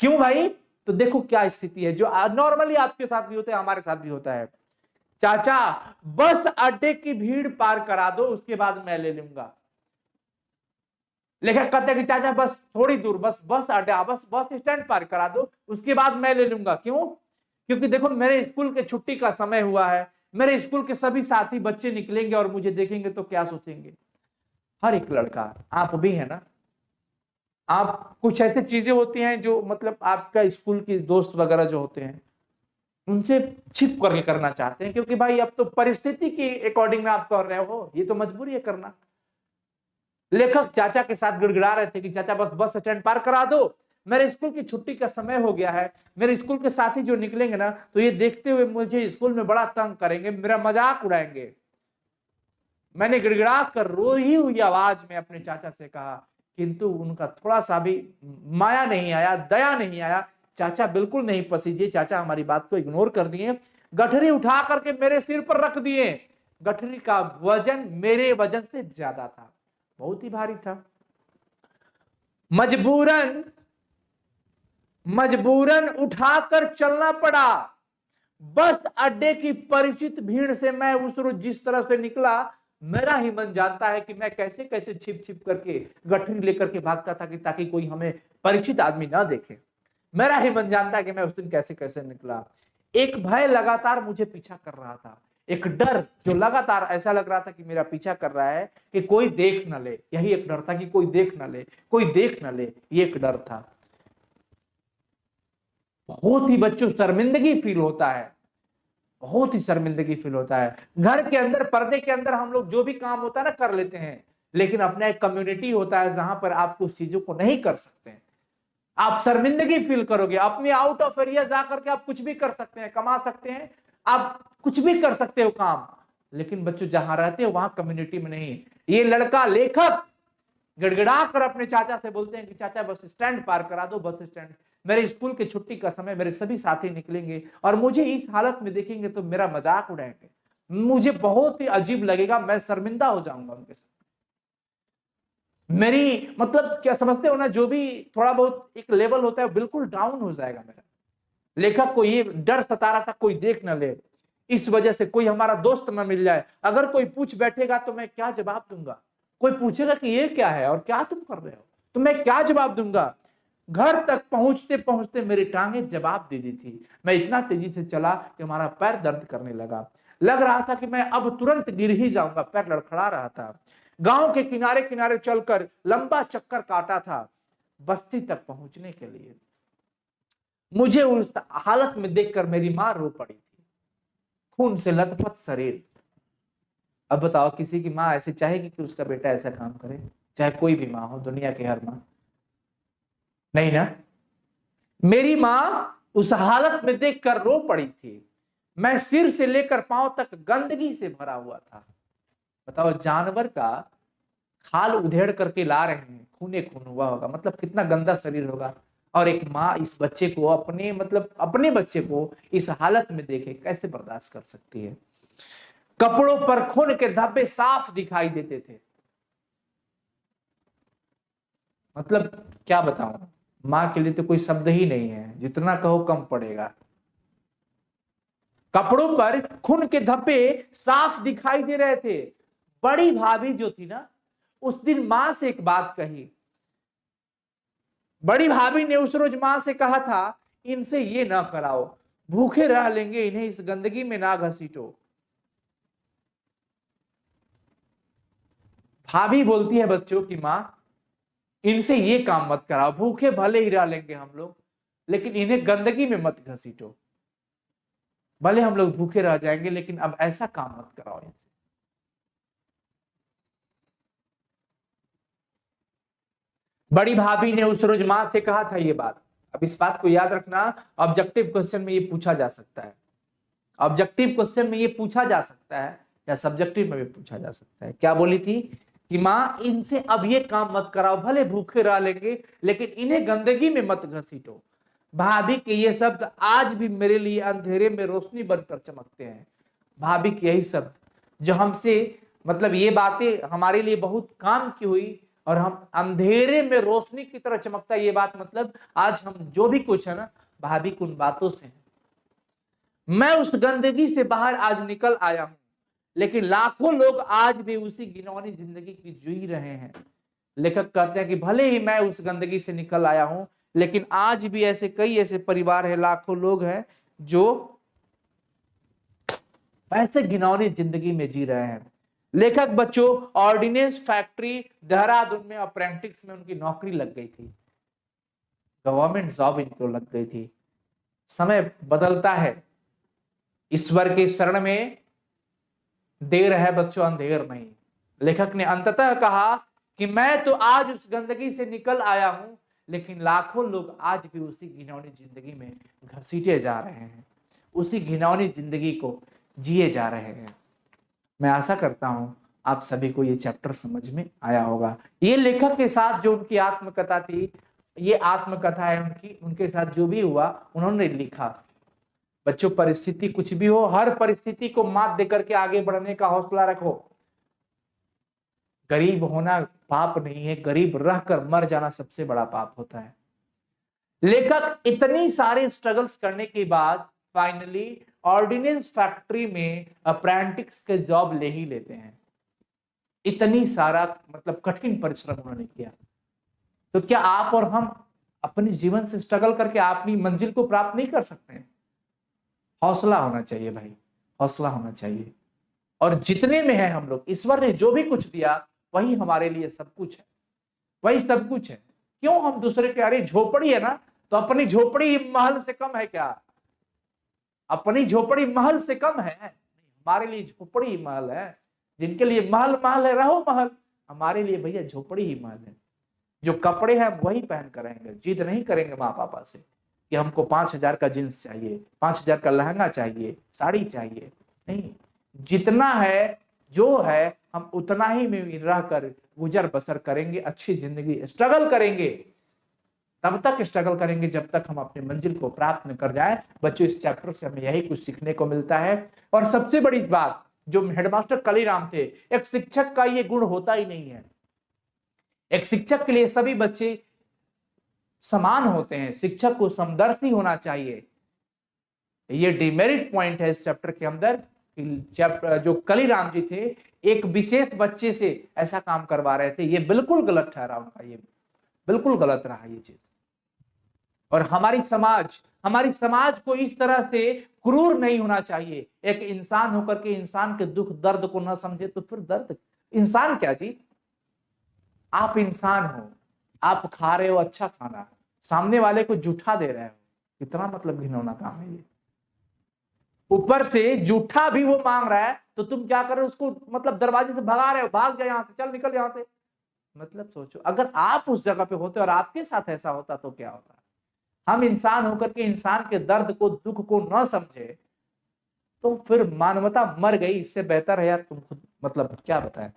क्यों भाई? तो देखो क्या स्थिति है, जो नॉर्मली आपके साथ भी होता है, हमारे साथ भी होता है। चाचा बस अड्डे की भीड़ पार करा दो, उसके बाद मैं ले लूंगा। लेखक कहते हैं कि चाचा बस थोड़ी दूर, बस अड्डा, बस स्टैंड पार करा दो, उसके बाद मैं ले लूंगा। क्यों? क्योंकि देखो मेरे स्कूल के छुट्टी का समय हुआ है, मेरे स्कूल के सभी साथी बच्चे निकलेंगे और मुझे देखेंगे तो क्या सोचेंगे। हर एक लड़का, आप भी है ना, आप कुछ ऐसी चीजें होती हैं जो मतलब आपका स्कूल के दोस्त वगैरह जो होते हैं उनसे छिप करके करना चाहते हैं, क्योंकि भाई अब तो परिस्थिति के अकॉर्डिंग में आप कर रहे हो, ये तो मजबूरी है करना। लेखक चाचा के साथ गिड़गिड़ा रहे थे कि चाचा बस स्टैंड पार करा दो, मेरे स्कूल की छुट्टी का समय हो गया है, मेरे स्कूल के साथी जो निकलेंगे ना तो ये देखते हुए मुझे स्कूल में बड़ा तंग करेंगे, मेरा मजाक उड़ाएंगे। मैंने गिड़गिड़ा कर रोई हुई आवाज में अपने चाचा से कहा, किंतु उनका थोड़ा सा भी माया नहीं आया, दया नहीं आया। चाचा बिल्कुल नहीं पसीजे, चाचा हमारी बात को इग्नोर कर दिए। गठरी उठा करके मेरे सिर पर रख दिए। गठरी का वजन मेरे वजन से ज्यादा था, बहुत ही भारी था। मजबूरन उठाकर चलना पड़ा। बस अड्डे की परिचित भीड़ से मैं उस रोज जिस तरह से निकला, मेरा ही मन जानता है कि मैं कैसे कैसे छिप छिप करके गठरी लेकर के भागता था कि ताकि कोई हमें परिचित आदमी ना देखे। मेरा ही मन जानता है कि मैं उस दिन कैसे कैसे निकला। एक भय लगातार मुझे पीछा कर रहा था, एक डर जो लगातार ऐसा लग रहा था कि मेरा पीछा कर रहा है कि कोई देख न ले, यही एक डर था कि कोई देख न ले, कोई देख न ले, ये एक डर था। बहुत ही बच्चों शर्मिंदगी फील होता है, बहुत ही शर्मिंदगी फील होता है। घर के अंदर पर्दे के अंदर हम लोग जो भी काम होता है ना कर लेते हैं, लेकिन अपना एक कम्युनिटी होता है जहां पर आप कुछ चीजों को नहीं कर सकते हैं, आप शर्मिंदगी फील करोगे। अपने आउट ऑफ एरिया जाकर के आप कुछ भी कर सकते हैं, कमा सकते हैं, आप कुछ भी कर सकते हो काम, लेकिन बच्चों जहां रहते हो वहां कम्युनिटी में नहीं। ये लड़का लेखक गिड़गिड़ा कर अपने चाचा से बोलते हैं कि चाचा बस स्टैंड पार करा दो, बस स्टैंड, मेरे स्कूल के छुट्टी का समय, मेरे सभी साथी निकलेंगे और मुझे इस हालत में देखेंगे तो मेरा मजाक उड़ाएंगे, मुझे बहुत ही अजीब लगेगा, मैं शर्मिंदा हो जाऊंगा उनके साथ। मेरी मतलब क्या समझते हो ना, जो भी थोड़ा बहुत एक लेवल होता है बिल्कुल डाउन हो जाएगा मेरा। लेखक को ये डर सता रहा था कोई देख न ले, इस वजह से कोई हमारा दोस्त न मिल जाए, अगर कोई पूछ बैठेगा तो मैं क्या जवाब दूंगा, कोई पूछेगा कि ये क्या है और क्या तुम कर रहे हो, तो मैं क्या जवाब दूंगा। घर तक पहुंचते पहुंचते मेरी टांगे जवाब दे दी थी। मैं इतना तेजी से चला कि हमारा पैर दर्द करने लगा, लग रहा था कि मैं अब तुरंत गिर ही जाऊंगा, पैर लड़खड़ा रहा था। गांव के किनारे किनारे चलकर लंबा चक्कर काटा था बस्ती तक पहुंचने के लिए। मुझे उस हालत में देखकर मेरी मां रो पड़ी थी, खून से लथपथ शरीर। अब बताओ किसी की मां ऐसी चाहेगी कि उसका बेटा ऐसा काम करे? चाहे कोई भी मां हो, दुनिया की हर मां, नहीं ना। मेरी मां उस हालत में देखकर रो पड़ी थी। मैं सिर से लेकर पांव तक गंदगी से भरा हुआ था। बताओ, जानवर का खाल उधेड़ करके ला रहे हैं, खूने खून हुआ होगा, मतलब कितना गंदा शरीर होगा। और एक माँ इस बच्चे को अपने मतलब अपने बच्चे को इस हालत में देखे कैसे बर्दाश्त कर सकती है। कपड़ों पर खून के धब्बे साफ दिखाई देते थे। मतलब क्या बताऊं, माँ के लिए तो कोई शब्द ही नहीं है, जितना कहो कम पड़ेगा। कपड़ों पर खून के धब्बे साफ दिखाई दे रहे थे। बड़ी भाभी जो थी ना, उस दिन मां से एक बात कही। बड़ी भाभी ने उस रोज मां से कहा था, इनसे ये ना कराओ, भूखे रह लेंगे, इन्हें इस गंदगी में ना घसीटो। भाभी बोलती है बच्चों की मां, इनसे ये काम मत कराओ, भूखे भले ही रह लेंगे हम लोग, लेकिन इन्हें गंदगी में मत घसीटो। भले हम लोग भूखे रह जाएंगे, लेकिन अब ऐसा काम मत कराओ इनसे। बड़ी भाभी ने उस रोज मां से कहा था ये बात। अब इस बात को याद रखना, ऑब्जेक्टिव क्वेश्चन में ये पूछा जा सकता है, ऑब्जेक्टिव क्वेश्चन में ये पूछा जा सकता है या सब्जेक्टिव में भी पूछा जा सकता है। क्या बोली थी कि मां इनसे अब ये काम मत कराओ, भले भूखे रह लेंगे, लेकिन इन्हें गंदगी में मत घसीटो। भाभी के ये शब्द आज भी मेरे लिए अंधेरे में रोशनी बनकर चमकते हैं। भाभी के यही शब्द जो हमसे मतलब ये बातें हमारे लिए बहुत काम की हुई और हम अंधेरे में रोशनी की तरह चमकता है, ये बात मतलब आज हम जो भी कुछ है ना, भाभी की उन बातों से है। मैं उस गंदगी से बाहर आज निकल आया हूं, लेकिन लाखों लोग आज भी उसी घिनौनी जिंदगी की जी रहे हैं। लेखक कहते हैं कि भले ही मैं उस गंदगी से निकल आया हूं, लेकिन आज भी ऐसे कई ऐसे परिवार है, लाखों लोग हैं जो ऐसे घिनौनी जिंदगी में जी रहे हैं। लेखक बच्चों ऑर्डिनेंस फैक्ट्री देहरादून में अप्रेंटिस में उनकी नौकरी लग गई थी, गवर्नमेंट जॉब इनको लग गई थी। समय बदलता है, ईश्वर के शरण में देर है बच्चों, अंधेर नहीं। लेखक ने अंततः कहा कि मैं तो आज उस गंदगी से निकल आया हूं, लेकिन लाखों लोग आज भी उसी घिनौनी जिंदगी में घसीटे जा रहे हैं, उसी घिनौनी जिंदगी को जिए जा रहे हैं। मैं आशा करता हूं आप सभी को ये चैप्टर समझ में आया होगा। ये लेखक के साथ जो उनकी आत्मकथा थी, ये आत्मकथा है उनकी, उनके साथ जो भी हुआ उन्होंने लिखा। बच्चों परिस्थिति कुछ भी हो, हर परिस्थिति को मात देकर के आगे बढ़ने का हौसला रखो। गरीब होना पाप नहीं है, गरीब रहकर मर जाना सबसे बड़ा पाप होता है। लेखक इतनी सारे स्ट्रगल्स करने के बाद फाइनली ऑर्डिनेंस फैक्ट्री में अप्रेंटिस के जॉब ले ही लेते हैं। इतनी सारा मतलब कठिन परिश्रम उन्होंने किया। तो क्या आप और हम अपने जीवन से स्ट्रगल करके आप अपनी मंजिल को प्राप्त नहीं कर सकते हैं। हौसला होना चाहिए भाई, हौसला होना चाहिए। और जितने में है हम लोग, ईश्वर ने जो भी कुछ दिया वही हमारे लिए सब कुछ है, वही सब कुछ है। क्यों हम दूसरे के, अरे झोपड़ी है ना, तो अपनी झोपड़ी महल से कम है क्या? अपनी झोपड़ी महल से कम है? हमारे लिए झोपड़ी ही महल है। जिनके लिए महल महल है, रहो महल। हमारे लिए भैया झोपड़ी ही महल है। जो कपड़े हैं वही पहन कर रहेंगे, जिद नहीं करेंगे माँ पापा से कि हमको 5,000 का जींस चाहिए, 5,000 का लहंगा चाहिए, साड़ी चाहिए। नहीं, जितना है जो है हम उतना ही में रहकर गुजर बसर करेंगे, अच्छी जिंदगी स्ट्रगल करेंगे। तब तक स्ट्रगल करेंगे जब तक हम अपनी मंजिल को प्राप्त न कर जाए। बच्चों, इस चैप्टर से हमें यही कुछ सीखने को मिलता है। और सबसे बड़ी बात, जो हेडमास्टर कलीराम थे, एक शिक्षक का ये गुण होता ही नहीं है। एक शिक्षक के लिए सभी बच्चे समान होते हैं, शिक्षक को समदर्शी होना चाहिए। ये डिमेरिट पॉइंट है इस चैप्टर के अंदर। जो कलीराम जी थे, एक विशेष बच्चे से ऐसा काम करवा रहे थे, ये बिल्कुल गलत ठहरा उनका, ये बिल्कुल गलत रहा ये चीज। और हमारी समाज को इस तरह से क्रूर नहीं होना चाहिए। एक इंसान होकर के इंसान के दुख दर्द को ना समझे तो फिर दर्द, इंसान क्या जी? आप इंसान हो, आप खा रहे हो अच्छा खाना, सामने वाले को जूठा दे रहे हो, कितना मतलब घिनौना काम है ये। ऊपर से जूठा भी वो मांग रहा है तो तुम क्या कर रहे हो? उसको मतलब दरवाजे से भगा रहे हो, भाग जा यहां से, चल निकल यहां से। मतलब सोचो, अगर आप उस जगह पे होते और आपके साथ ऐसा होता तो क्या होता? हम इंसान होकर के इंसान के दर्द को, दुख को न समझे तो फिर मानवता मर गई। इससे बेहतर है यार, तुम खुद मतलब क्या बताएं।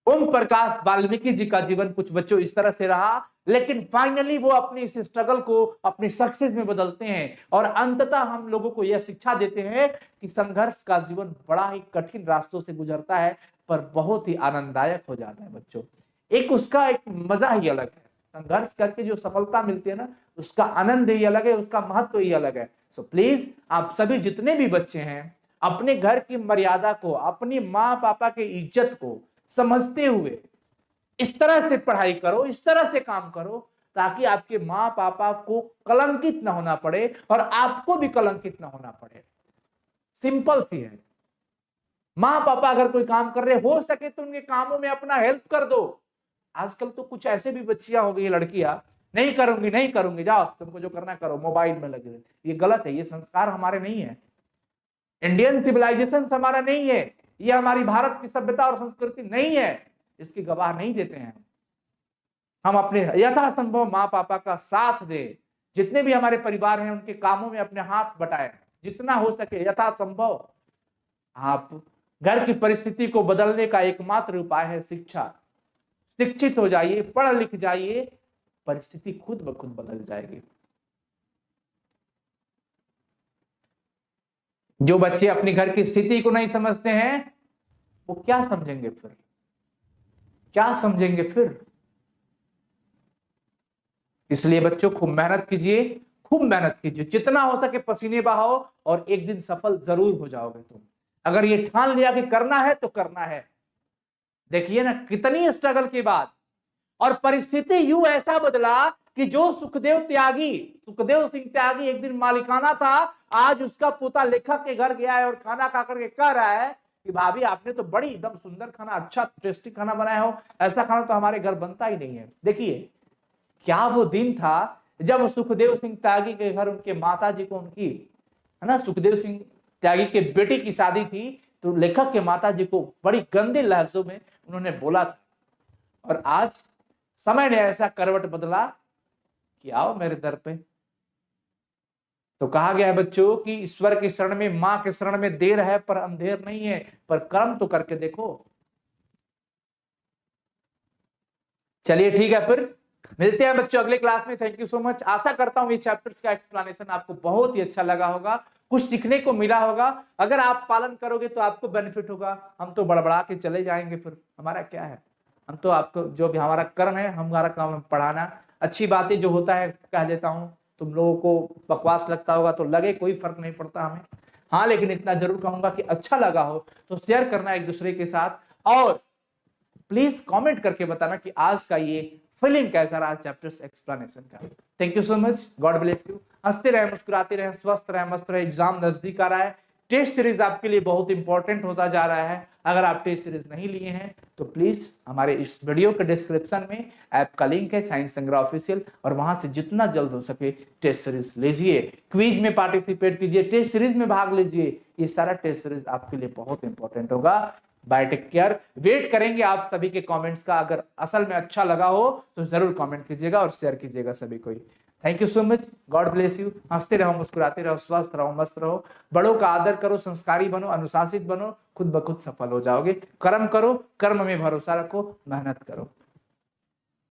ओम प्रकाश वाल्मीकि जी का जीवन कुछ बच्चों इस तरह से रहा, लेकिन फाइनली वो अपनी इस स्ट्रगल को अपनी सक्सेस में बदलते हैं। और अंततः हम लोगों को यह शिक्षा देते हैं कि संघर्ष का जीवन बड़ा ही कठिन रास्तों से गुजरता है, पर बहुत ही आनंददायक हो जाता है बच्चों। एक उसका एक मजा ही अलग है। संघर्ष करके जो सफलता मिलती है ना, उसका आनंद ही अलग है, उसका महत्व ही अलग है। सो प्लीज आप सभी जितने भी बच्चे हैं, अपने घर की मर्यादा को, अपनी माँ पापा की इज्जत को समझते हुए इस तरह से पढ़ाई करो, इस तरह से काम करो, ताकि आपके माँ पापा को कलंकित ना होना पड़े और आपको भी कलंकित ना होना पड़े। सिंपल सी है। माँ पापा अगर कोई काम कर रहे, हो सके तो उनके कामों में अपना हेल्प कर दो। आजकल तो कुछ ऐसे भी बच्चियां हो गई, लड़कियां, नहीं करूंगी नहीं करूंगी, जाओ तुमको जो करना करो, मोबाइल में लगे। ये गलत है, ये संस्कार हमारे नहीं है, इंडियन सिविलाइजेशन हमारा नहीं है, ये हमारी भारत की सभ्यता और संस्कृति नहीं है। इसकी गवाह नहीं देते हैं। हम अपने यथासंभव माँ पापा का साथ दें, जितने भी हमारे परिवार हैं उनके कामों में अपने हाथ बटाएं, जितना हो सके यथासंभव। आप घर की परिस्थिति को बदलने का एकमात्र उपाय है शिक्षा। शिक्षित हो जाइए, पढ़ लिख जाइए, परिस्थिति खुद ब खुद बदल जाएगी। जो बच्चे अपनी घर की स्थिति को नहीं समझते हैं, वो क्या समझेंगे फिर? क्या समझेंगे फिर? इसलिए बच्चों खूब मेहनत कीजिए, खूब मेहनत कीजिए, जितना हो सके पसीने बहाओ, और एक दिन सफल जरूर हो जाओगे तुम। अगर ये ठान लिया कि करना है तो करना है। देखिए ना, कितनी स्ट्रगल के बाद, और परिस्थिति यूं ऐसा बदला कि जो सुखदेव सिंह त्यागी एक दिन मालिकाना था, आज उसका पोता लेखक के घर गया है और खाना खा करके कह रहा है कि भाभी आपने तो बड़ी एकदम सुंदर खाना, अच्छा टेस्टी खाना बनाया हो, ऐसा खाना तो हमारे घर बनता ही नहीं है। देखिए क्या वो दिन था जब सुखदेव सिंह त्यागी के घर उनके माता जी को, उनकी है ना, सुखदेव सिंह त्यागी के बेटी की शादी थी, तो लेखक के माता जी को बड़ी गंदे लफ्जों में उन्होंने बोला था। और आज समय ने ऐसा करवट बदला कि आओ मेरे दर पे। तो कहा गया है बच्चों कि ईश्वर के शरण में, मां के शरण में देर है पर अंधेर नहीं है, पर कर्म तो करके देखो। चलिए ठीक है, फिर मिलते हैं बच्चों अगले क्लास में। Thank you so much. आशा करता हूं ये चैप्टर्स का एक्सप्लेनेशन आपको बहुत ही अच्छा लगा होगा, कुछ सीखने को मिला होगा। अगर आप पालन करोगे तो आपको बेनिफिट होगा। हम तो बड़बड़ा के चले जाएंगे, फिर हमारा क्या है? हम तो आपको जो भी हमारा कर्म है, हमारा काम है पढ़ाना। अच्छी बातें जो होता है कह देता हूं, तुम लोगों को बकवास लगता होगा तो लगे, कोई फर्क नहीं पड़ता हमें। हाँ, लेकिन इतना जरूर कहूंगा कि अच्छा लगा हो तो शेयर करना एक दूसरे के साथ, और प्लीज कमेंट करके बताना कि आज का ये फीलिंग कैसा रहा चैप्टर्स एक्सप्लेनेशन का। Thank you so much, God bless you. हंसते रहे, मुस्कुराते रहे, स्वस्थ रहे, मस्त रहे। एग्जाम नजदीक आ रहा है, टेस्ट सीरीज आपके लिए बहुत इंपॉर्टेंट होता जा रहा है। अगर आप टेस्ट सीरीज नहीं लिए हैं तो प्लीज हमारे इस वीडियो के डिस्क्रिप्शन में ऐप का लिंक है साइंस संग्रह ऑफिशियल, और वहां से जितना जल्द हो सके टेस्ट सीरीज लीजिए, क्विज में पार्टिसिपेट कीजिए, टेस्ट सीरीज में भाग लीजिए। ये सारा टेस्ट सीरीज आपके लिए बहुत इंपॉर्टेंट होगा। Bye, take care. वेट करेंगे आप सभी के कमेंट्स का। अगर असल में अच्छा लगा हो तो जरूर कमेंट कीजिएगा और शेयर कीजिएगा सभी को। Thank you so much, God bless you. हंसते रहो, मुस्कुराते रहो, स्वस्थ रहो, मस्त रहो। बड़ों का आदर करो, संस्कारी बनो, अनुशासित बनो, खुद ब खुद सफल हो जाओगे। कर्म करो, कर्म में भरोसा रखो, मेहनत करो।